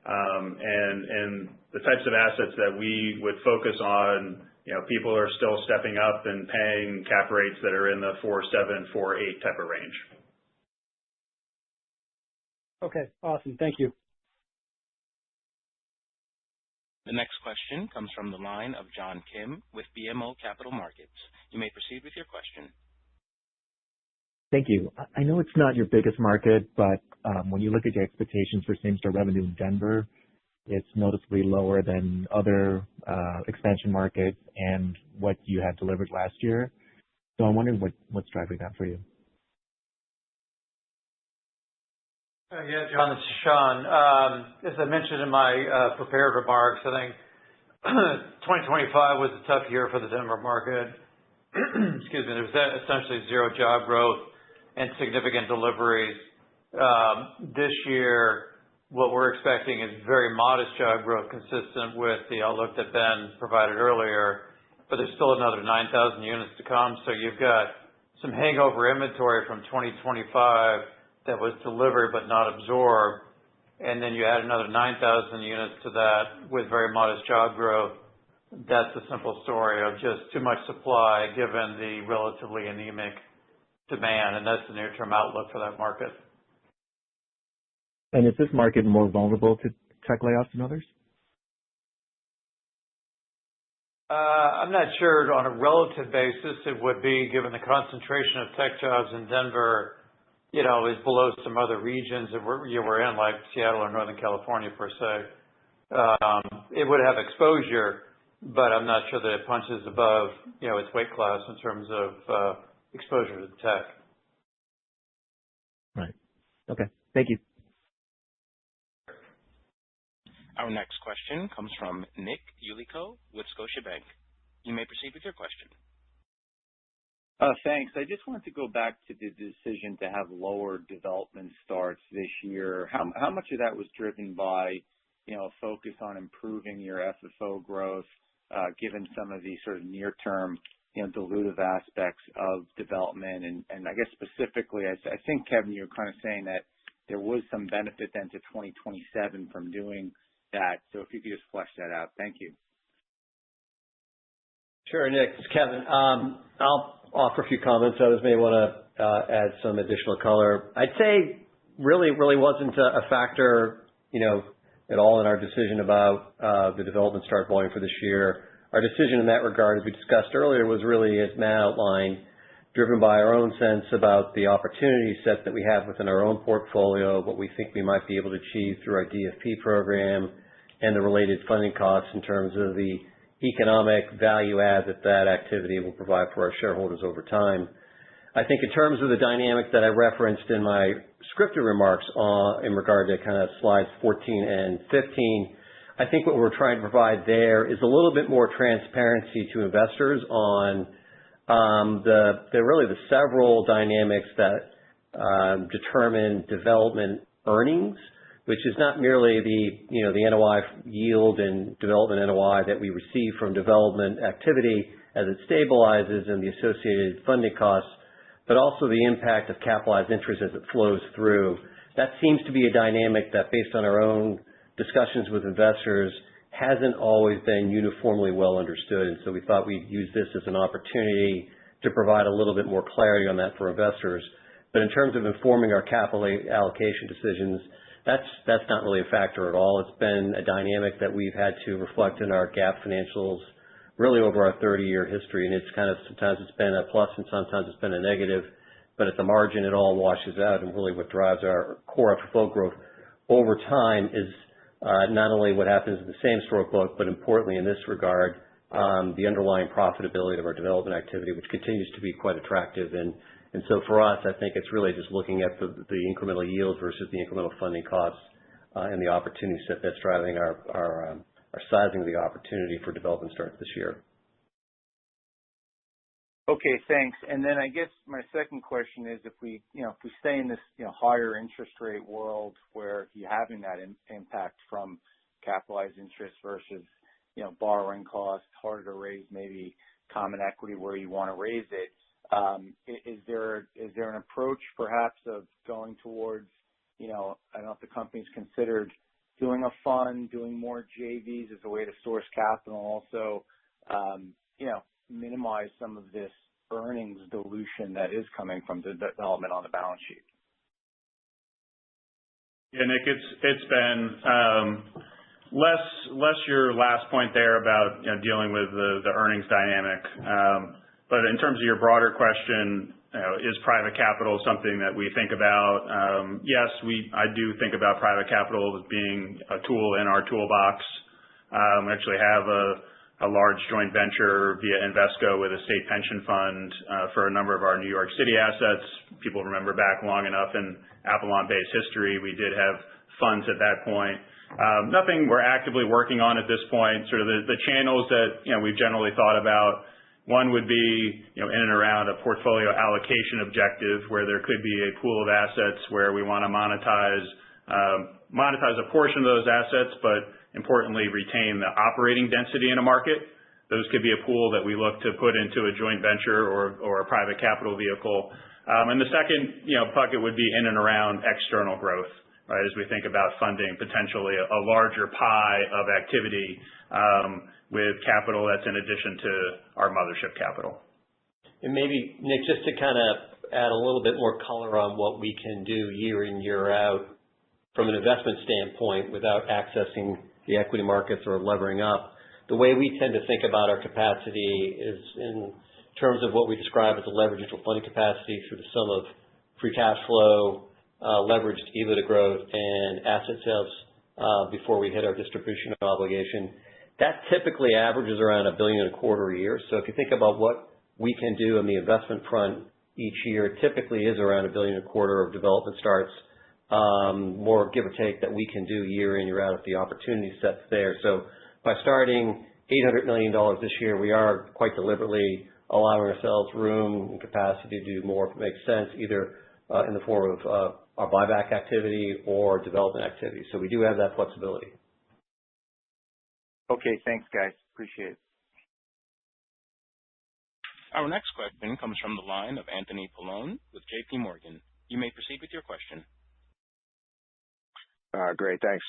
And the types of assets that we would focus on, people are still stepping up and paying cap rates that are in the 4.7, 4.8 type of range. Okay, awesome. Thank you. The next question comes from the line of John Kim with BMO Capital Markets. You may proceed with your question. Thank you. I know it's not your biggest market, but when you look at your expectations for same-store revenue in Denver, it's noticeably lower than other expansion markets and what you had delivered last year. So I'm wondering what's driving that for you. Yeah, John, this is Sean. As I mentioned in my prepared remarks, I think 2025 was a tough year for the Denver market. Excuse me. There was essentially zero job growth and significant deliveries. This year, what we're expecting is very modest job growth consistent with the outlook that Ben provided earlier, but there's still another 9,000 units to come. So you've got some hangover inventory from 2025 that was delivered but not absorbed, and then you add another 9,000 units to that with very modest job growth. That's the simple story of just too much supply given the relatively anemic demand, and that's the near-term outlook for that market. And is this market more vulnerable to tech layoffs than others? I'm not sure on a relative basis it would be, given the concentration of tech jobs in Denver, is below some other regions that we're in, like Seattle or Northern California per se. It would have exposure, but I'm not sure that it punches above, its weight class in terms of exposure to tech. Right. Okay. Thank you. Our next question comes from Nick Yulico with Scotiabank. You may proceed with your question. Thanks. I just wanted to go back to the decision to have lower development starts this year. How much of that was driven by, a focus on improving your FFO growth, given some of the sort of near-term, dilutive aspects of development? And I guess specifically, I think, Kevin, you were kind of saying that there was some benefit then to 2027 from doing that. So if you could just flesh that out. Thank you. Sure, Nick. It's Kevin. I'll offer a few comments. Others may want to add some additional color. I'd say really wasn't a factor, at all in our decision about the development start volume for this year. Our decision in that regard, as we discussed earlier, was really, as Matt outlined, driven by our own sense about the opportunity set that we have within our own portfolio, what we think we might be able to achieve through our DFP program, and the related funding costs in terms of the economic value add that activity will provide for our shareholders over time. I think in terms of the dynamic that I referenced in my scripted remarks in regard to kind of slides 14 and 15, I think what we're trying to provide there is a little bit more transparency to investors on the several dynamics that determine development earnings, which is not merely the NOI yield and development NOI that we receive from development activity as it stabilizes and the associated funding costs, but also the impact of capitalized interest as it flows through. That seems to be a dynamic that, based on our own discussions with investors, hasn't always been uniformly well understood. And so we thought we'd use this as an opportunity to provide a little bit more clarity on that for investors. But in terms of informing our capital allocation decisions, that's not really a factor at all. It's been a dynamic that we've had to reflect in our GAAP financials really over our 30-year history, and it's kind of, sometimes it's been a plus and sometimes it's been a negative, but at the margin it all washes out, and really what drives our core FFO growth over time is not only what happens in the same store book, but importantly in this regard, the underlying profitability of our development activity, which continues to be quite attractive. And so for us, I think it's really just looking at the incremental yield versus the incremental funding costs and the opportunity set that's driving our sizing of the opportunity for development starts this year. Okay, thanks. And then I guess my second question is, if we stay in this, higher interest rate world where you're having that impact from capitalized interest versus, borrowing costs, harder to raise maybe common equity where you want to raise it, is there an approach perhaps of going towards, I don't know if the company's considered doing a fund, doing more JVs as a way to source capital, also, minimize some of this earnings dilution that is coming from the development on the balance sheet? Yeah, Nick, it's been less your last point there about dealing with the earnings dynamic. But in terms of your broader question, is private capital something that we think about? Yes, I do think about private capital as being a tool in our toolbox. We actually have a large joint venture via Invesco with a state pension fund for a number of our New York City assets. People remember back long enough in AvalonBay's history, we did have funds at that point. Nothing we're actively working on at this point. Sort of the channels that we've generally thought about. One would be, in and around a portfolio allocation objective, where there could be a pool of assets where we want to monetize a portion of those assets, but importantly retain the operating density in a market. Those could be a pool that we look to put into a joint venture or a private capital vehicle. And the second, bucket would be in and around external growth, right? As we think about funding potentially a larger pie of activity, with capital that's in addition to our mothership capital. And maybe, Nick, just to kind of add a little bit more color on what we can do year in, year out from an investment standpoint without accessing the equity markets or levering up. the way we tend to think about our capacity is in terms of what we describe as a leverage neutral funding capacity through the sum of free cash flow, leveraged EBITDA growth, and asset sales before we hit our distribution obligation. That typically averages around $1.25 billion a year. So if you think about what we can do on the investment front each year, it typically is around $1.25 billion of development starts, more give or take, that we can do year in, year out if the opportunity set's there. So by starting $800 million this year, we are quite deliberately allowing ourselves room and capacity to do more if it makes sense, either in the form of our buyback activity or development activity. So we do have that flexibility. Okay, thanks, guys. Appreciate it. Our next question comes from the line of Anthony Paolone with J.P. Morgan. You may proceed with your question. Great, thanks.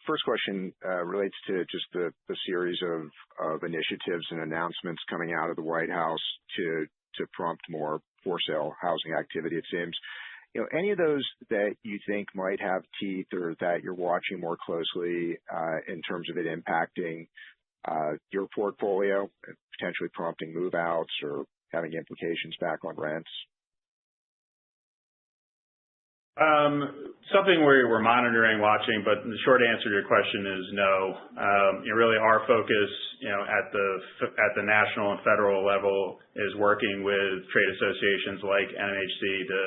First question relates to just the series of initiatives and announcements coming out of the White House to prompt more for-sale housing activity, it seems. Any of those that you think might have teeth or that you're watching more closely in terms of it impacting your portfolio, potentially prompting move-outs or having implications back on rents? Something we're monitoring, watching, but the short answer to your question is no. Really, our focus, at the national and federal level, is working with trade associations like NMHC to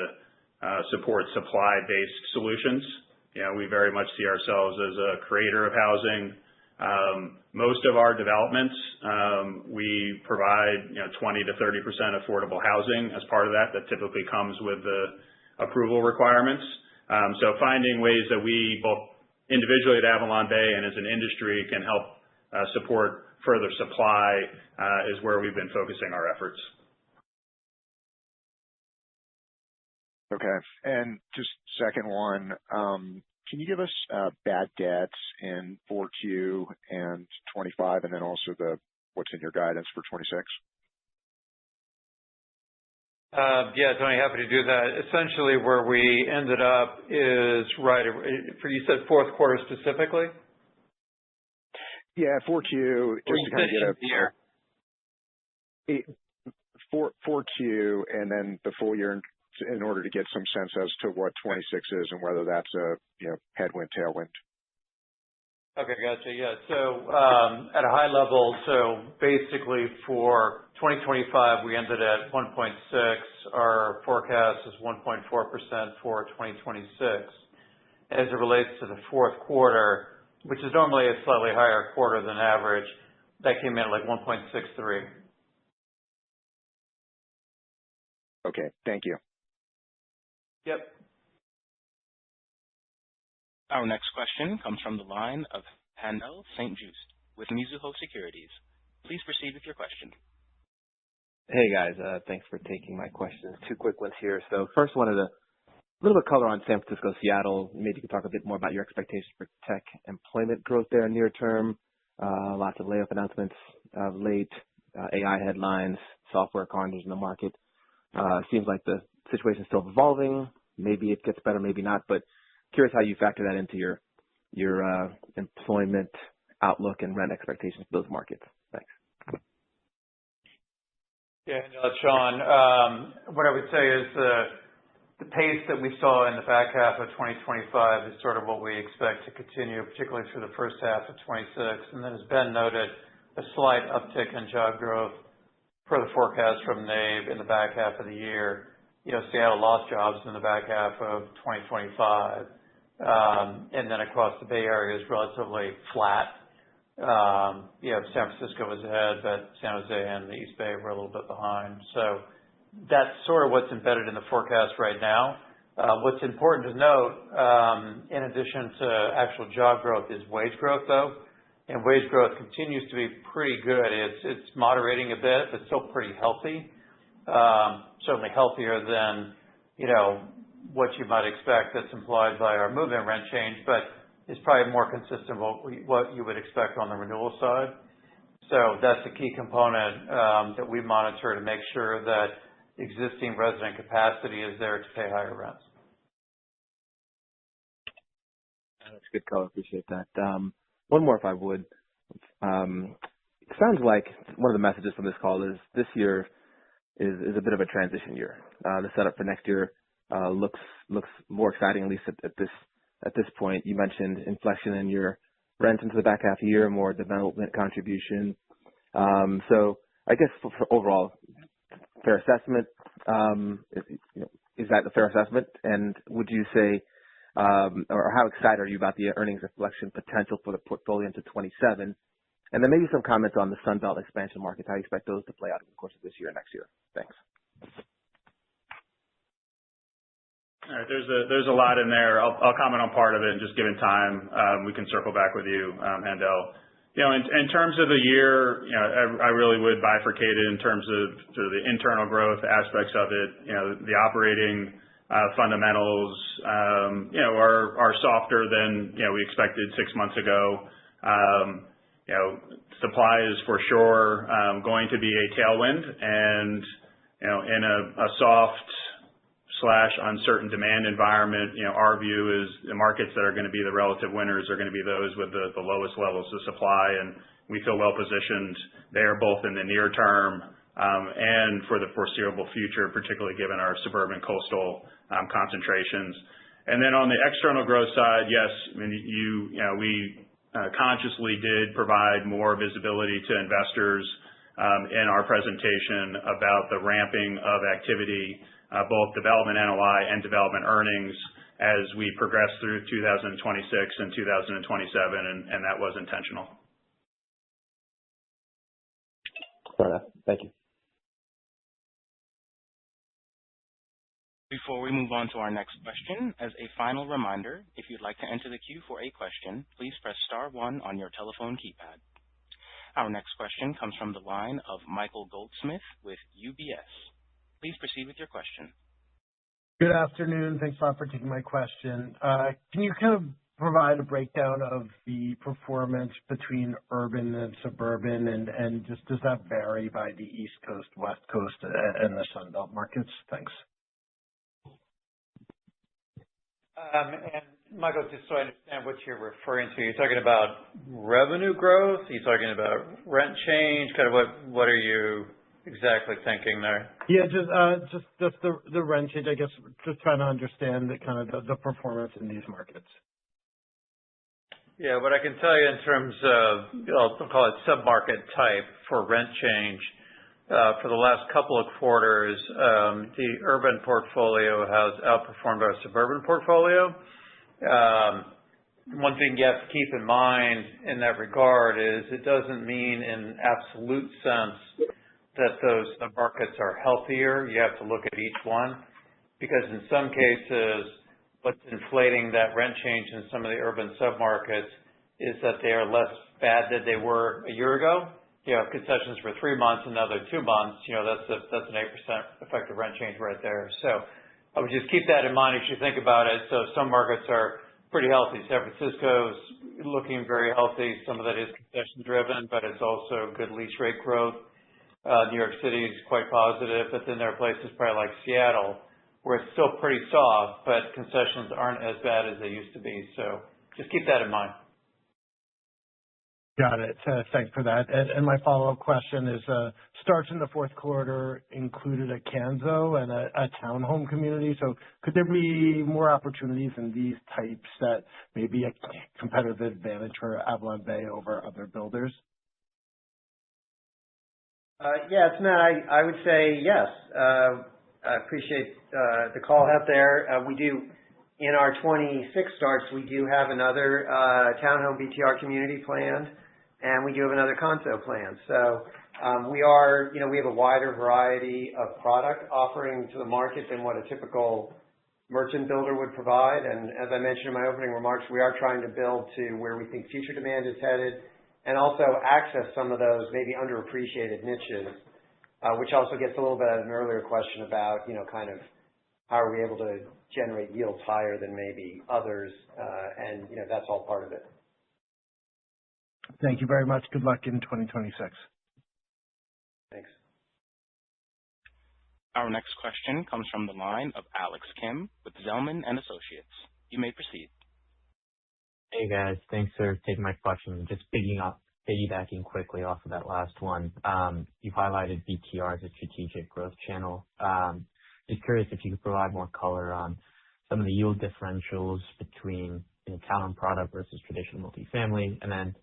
support supply-based solutions. We very much see ourselves as a creator of housing. Most of our developments, we provide 20 to 30% affordable housing as part of that. That typically comes with the approval requirements. So finding ways that we both individually at AvalonBay and as an industry can help support further supply is where we've been focusing our efforts. Okay. And just second one, can you give us bad debts in 4Q and 25, and then also what's in your guidance for 26? Yeah, Tony, happy to do that. Essentially, where we ended up is right. You said fourth quarter specifically? Yeah, 4Q. Just to kind of get 4Q and then the full year in order to get some sense as to what 26 is and whether that's a headwind, tailwind. Okay, gotcha. Yeah. So at a high level, so basically for 2025, we ended at 1.6. Our forecast is 1.4% for 2026. As it relates to the fourth quarter, which is normally a slightly higher quarter than average, that came in at like 1.63. Okay, thank you. Yep. Our next question comes from the line of Haendel St. Juste with Mizuho Securities. Please proceed with your question. Hey, guys. Thanks for taking my questions. Two quick ones here. So first, wanted a little bit of color on San Francisco, Seattle. Maybe you could talk a bit more about your expectations for tech employment growth there near term. Lots of layoff announcements of late, AI headlines, software corners in the market. Seems like the situation is still evolving. Maybe it gets better, maybe not, but curious how you factor that into your employment outlook and rent expectations for those markets. Thanks. Yeah, Sean, what I would say is the pace that we saw in the back half of 2025 is sort of what we expect to continue, particularly through the first half of 26. And then as Ben noted, a slight uptick in job growth per the forecast from NABE in the back half of the year. Seattle lost jobs in the back half of 2025. And then across the Bay Area is relatively flat. San Francisco was ahead, but San Jose and the East Bay were a little bit behind. So that's sort of what's embedded in the forecast right now. What's important to note, in addition to actual job growth, is wage growth, though. And wage growth continues to be pretty good. It's moderating a bit, but still pretty healthy. Certainly healthier than, what you might expect that's implied by our move-in rent change, but it's probably more consistent with what you would expect on the renewal side. So that's a key component that we monitor to make sure that existing resident capacity is there to pay higher rents. That's good color. Appreciate that. One more, if I would. It sounds like one of the messages from this call is this year is a bit of a transition year. The setup for next year looks more exciting, at least at this point. You mentioned inflection in your rent into the back half of the year, more development contribution. So I guess for overall fair assessment, is that a fair assessment? And would you say, or how excited are you about the earnings reflection potential for the portfolio into 27? And then maybe some comments on the Sun Belt expansion markets, how you expect those to play out over the course of this year and next year. Thanks. All right, there's a lot in there. I'll comment on part of it, and just given time, we can circle back with you, Handel. In terms of the year, I really would bifurcate it in terms of sort of the internal growth aspects of it. The operating fundamentals, are softer than we expected 6 months ago. Supply is for sure going to be a tailwind, and in a soft / uncertain demand environment, our view is the markets that are going to be the relative winners are going to be those with the lowest levels of supply, and we feel well positioned there, both in the near term and for the foreseeable future, particularly given our suburban coastal concentrations. And then on the external growth side, yes, I mean, we consciously did provide more visibility to investors in our presentation about the ramping of activity, both development NOI and development earnings, as we progress through 2026 and 2027, and that was intentional. Fair enough. Thank you. Before we move on to our next question, as a final reminder, if you'd like to enter the queue for a question, please press *1 on your telephone keypad. Our next question comes from the line of Michael Goldsmith with UBS. Please proceed with your question. Good afternoon. Thanks a lot for taking my question. Can you kind of provide a breakdown of the performance between urban and suburban, and just does that vary by the East Coast, West Coast, and the Sun Belt markets? Thanks. And Michael, just so I understand what you're referring to, you're talking about revenue growth? Are you talking about rent change? Kind of what are you exactly thinking there? Yeah, just the rent change, I guess, just trying to understand the performance in these markets. Yeah, what I can tell you in terms of, I'll call it sub-market type for rent change, for the last couple of quarters, the urban portfolio has outperformed our suburban portfolio. One thing you have to keep in mind in that regard is it doesn't mean in absolute sense that those markets are healthier. You have to look at each one, because in some cases, what's inflating that rent change in some of the urban submarkets is that they are less bad than they were a year ago. Concessions for 3 months, another 2 months, that's an 8% effective rent change right there. So I would just keep that in mind as you think about it. So some markets are pretty healthy. San Francisco's looking very healthy. Some of that is concession driven, but it's also good lease rate growth. New York City is quite positive, but then there are places probably like Seattle where it's still pretty soft, but concessions aren't as bad as they used to be. So just keep that in mind. Got it. Thanks for that. And my follow-up question is, starts in the fourth quarter included a Canzo and a townhome community. So could there be more opportunities in these types that may be a competitive advantage for AvalonBay over other builders? Yeah, it's Matt. I would say yes. I appreciate the call out there. We do, in our 26 starts, we do have another townhome BTR community planned, and we do have another Conso planned. So we have a wider variety of product offering to the market than what a typical merchant builder would provide. And as I mentioned in my opening remarks, we are trying to build to where we think future demand is headed, and also access some of those maybe underappreciated niches, which also gets a little bit at an earlier question about, kind of how are we able to generate yields higher than maybe others, and, that's all part of it. Thank you very much. Good luck in 2026. Thanks. Our next question comes from the line of Alex Kim with Zelman & Associates. You may proceed. Hey guys, thanks for taking my question. Just piggybacking quickly off of that last one, you highlighted BTR as a strategic growth channel. Just curious if you could provide more color on some of the yield differentials between townhome product versus traditional multifamily, and then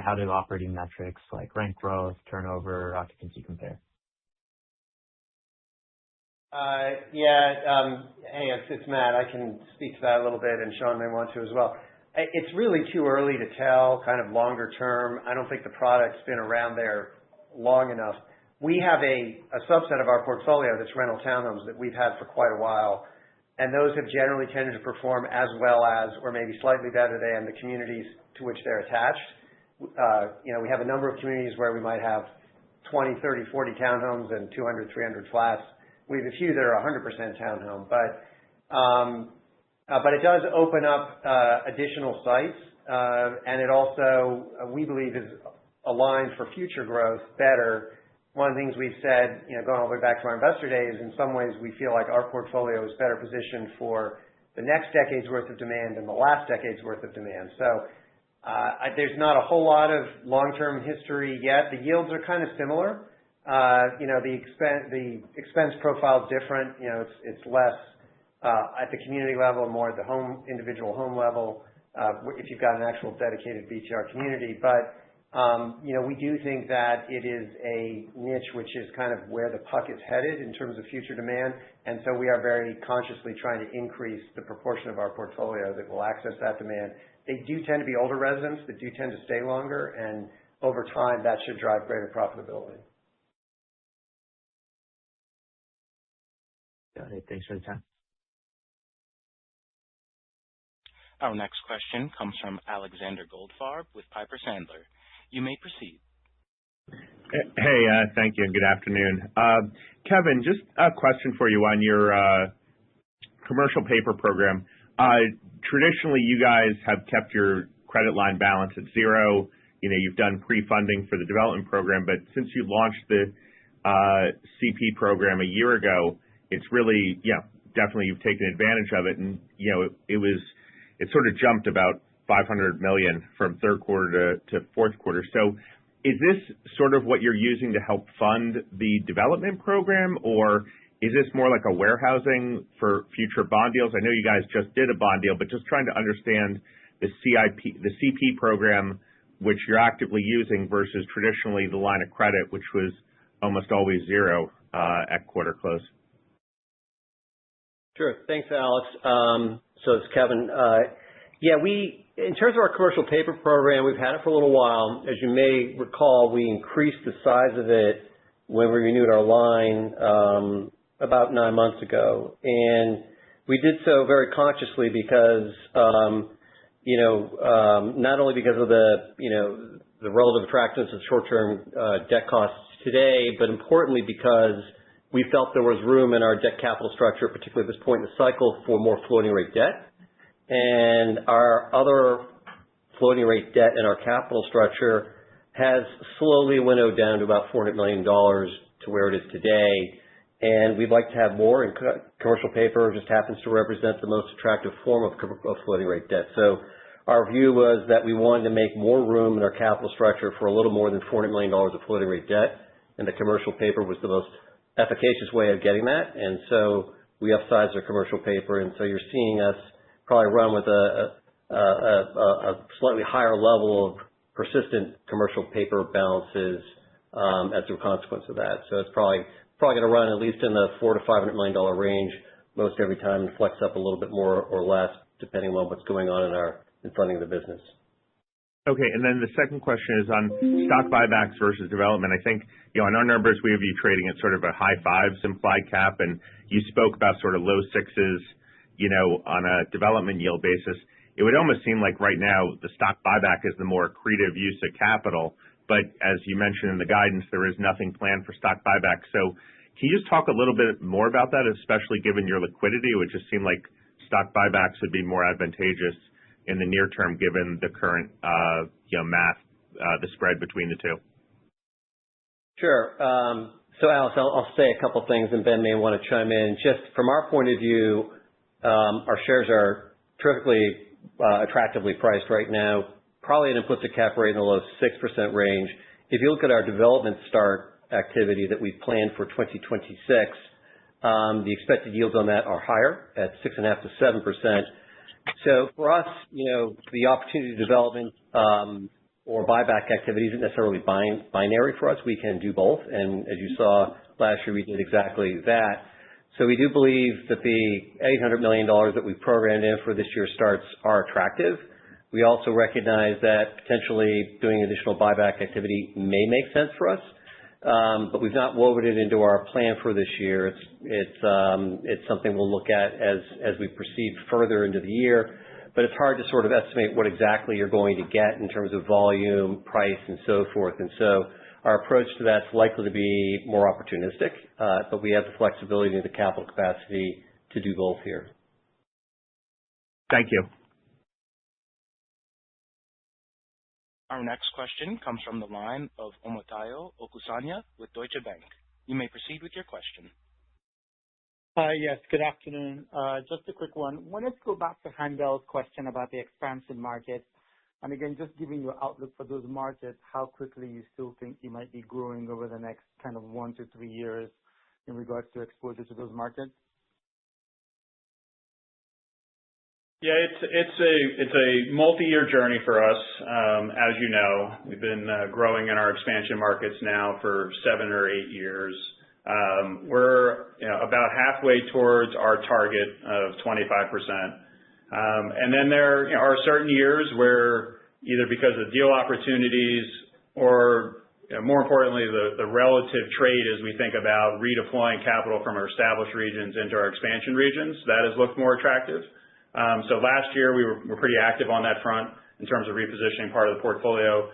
how do operating metrics like rent growth, turnover, occupancy compare? Hey, it's Matt. I can speak to that a little bit, and Sean may want to as well. It's really too early to tell kind of longer term. I don't think the product's been around there long enough. We have a subset of our portfolio that's rental townhomes that we've had for quite a while, and those have generally tended to perform as well as, or maybe slightly better than, the communities to which they're attached. We have a number of communities where we might have 20, 30, 40 townhomes and 200, 300 flats. We have a few that are 100% townhome, but it does open up additional sites, and it also, we believe, is aligned for future growth better. One of the things we've said, going all the way back to our investor day, is in some ways we feel like our portfolio is better positioned for the next decade's worth of demand than the last decade's worth of demand. So there's not a whole lot of long-term history yet. The yields are kind of similar. The expense profile is different. It's less at the community level, more at the individual home level, if you've got an actual dedicated BTR community. But, we do think that it is a niche which is kind of where the puck is headed in terms of future demand. And so we are very consciously trying to increase the proportion of our portfolio that will access that demand. They do tend to be older residents that do tend to stay longer, and over time that should drive greater profitability. Got it. Thanks for the time. Our next question comes from Alexander Goldfarb with Piper Sandler. You may proceed. Hey, thank you, and good afternoon. Kevin, just a question for you on your commercial paper program. Traditionally, you guys have kept your credit line balance at zero. You've done pre-funding for the development program, but since you launched the CP program a year ago, it's really, definitely you've taken advantage of it, and it sort of jumped about $500 million from third quarter to fourth quarter. So is this sort of what you're using to help fund the development program, or is this more like a warehousing for future bond deals? I know you guys just did a bond deal, but just trying to understand the CP program, which you're actively using, versus traditionally the line of credit, which was almost always zero at quarter close. Sure. Thanks, Alex. So it's Kevin. In terms of our commercial paper program, we've had it for a little while. As you may recall, we increased the size of it when we renewed our line about 9 months ago. And we did so very consciously because, not only because of the relative attractiveness of short-term debt costs today, but importantly because we felt there was room in our debt capital structure, particularly at this point in the cycle, for more floating rate debt. And our other floating rate debt in our capital structure has slowly winnowed down to about $400 million to where it is today. And we'd like to have more, and commercial paper just happens to represent the most attractive form of floating rate debt. So our view was that we wanted to make more room in our capital structure for a little more than $400 million of floating rate debt, and the commercial paper was the most efficacious way of getting that. And so we upsized our commercial paper, and so you're seeing us probably run with a slightly higher level of persistent commercial paper balances as a consequence of that. So it's probably going to run at least in the $400 to $500 million range most every time, and flex up a little bit more or less depending on what's going on in funding the business. Okay, and then the second question is on stock buybacks versus development. I think, on our numbers, we have you trading at sort of a high fives implied cap, and you spoke about sort of low sixes, on a development yield basis. It would almost seem like right now the stock buyback is the more accretive use of capital, but as you mentioned in the guidance, there is nothing planned for stock buyback. So can you just talk a little bit more about that, especially given your liquidity? It would just seem like stock buybacks would be more advantageous in the near term, given the current, math, the spread between the two. Sure. So Alex, I'll say a couple things, and Ben may want to chime in. Just from our point of view, our shares are terrifically attractively priced right now. probably an implicit cap rate in the low 6% range. If you look at our development start activity that we've planned for 2026, the expected yields on that are higher at 6.5% to 7%. So for us, the opportunity development or buyback activity isn't necessarily binary for us. We can do both, and as you saw last year, we did exactly that. So we do believe that the $800 million that we've programmed in for this year's starts are attractive. We also recognize that potentially doing additional buyback activity may make sense for us, but we've not woven it into our plan for this year. It's something we'll look at as we proceed further into the year, but it's hard to sort of estimate what exactly you're going to get in terms of volume, price, and so forth. And so our approach to that's likely to be more opportunistic, but we have the flexibility and the capital capacity to do both here. Thank you. Our next question comes from the line of Omotayo Okusanya with Deutsche Bank. You may proceed with your question. Yes, good afternoon. Just a quick one. Wanted to go back to Haendel's question about the expansion market. And again, just giving your outlook for those markets, how quickly you still think you might be growing over the next kind of 1 to 3 years in regards to exposure to those markets? Yeah, it's a multi-year journey for us. As you know, we've been growing in our expansion markets now for 7 or 8 years. We're about halfway towards our target of 25%. And then there are certain years where either because of deal opportunities or more importantly, the relative trade as we think about redeploying capital from our established regions into our expansion regions, that has looked more attractive. So last year we were pretty active on that front in terms of repositioning part of the portfolio.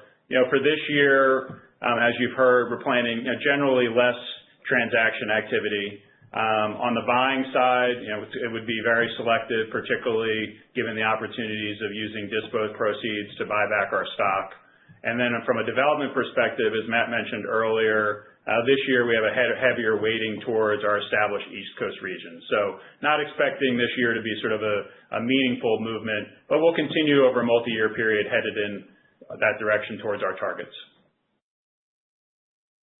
For this year, as you've heard, we're planning generally less transaction activity. On the buying side, it would be very selective, particularly given the opportunities of using disposed proceeds to buy back our stock. And then from a development perspective, as Matt mentioned earlier, this year we have a heavier weighting towards our established East Coast region. So not expecting this year to be sort of a meaningful movement, but we'll continue over a multi-year period headed in that direction towards our targets.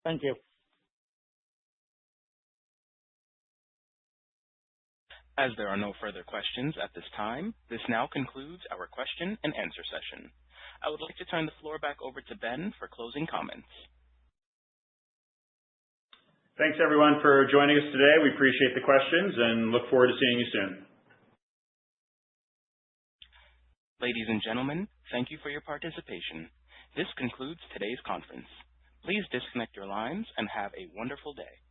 Thank you. As there are no further questions at this time, this now concludes our question and answer session. I would like to turn the floor back over to Ben for closing comments. Thanks, everyone, for joining us today. We appreciate the questions and look forward to seeing you soon. Ladies and gentlemen, thank you for your participation. This concludes today's conference. Please disconnect your lines and have a wonderful day.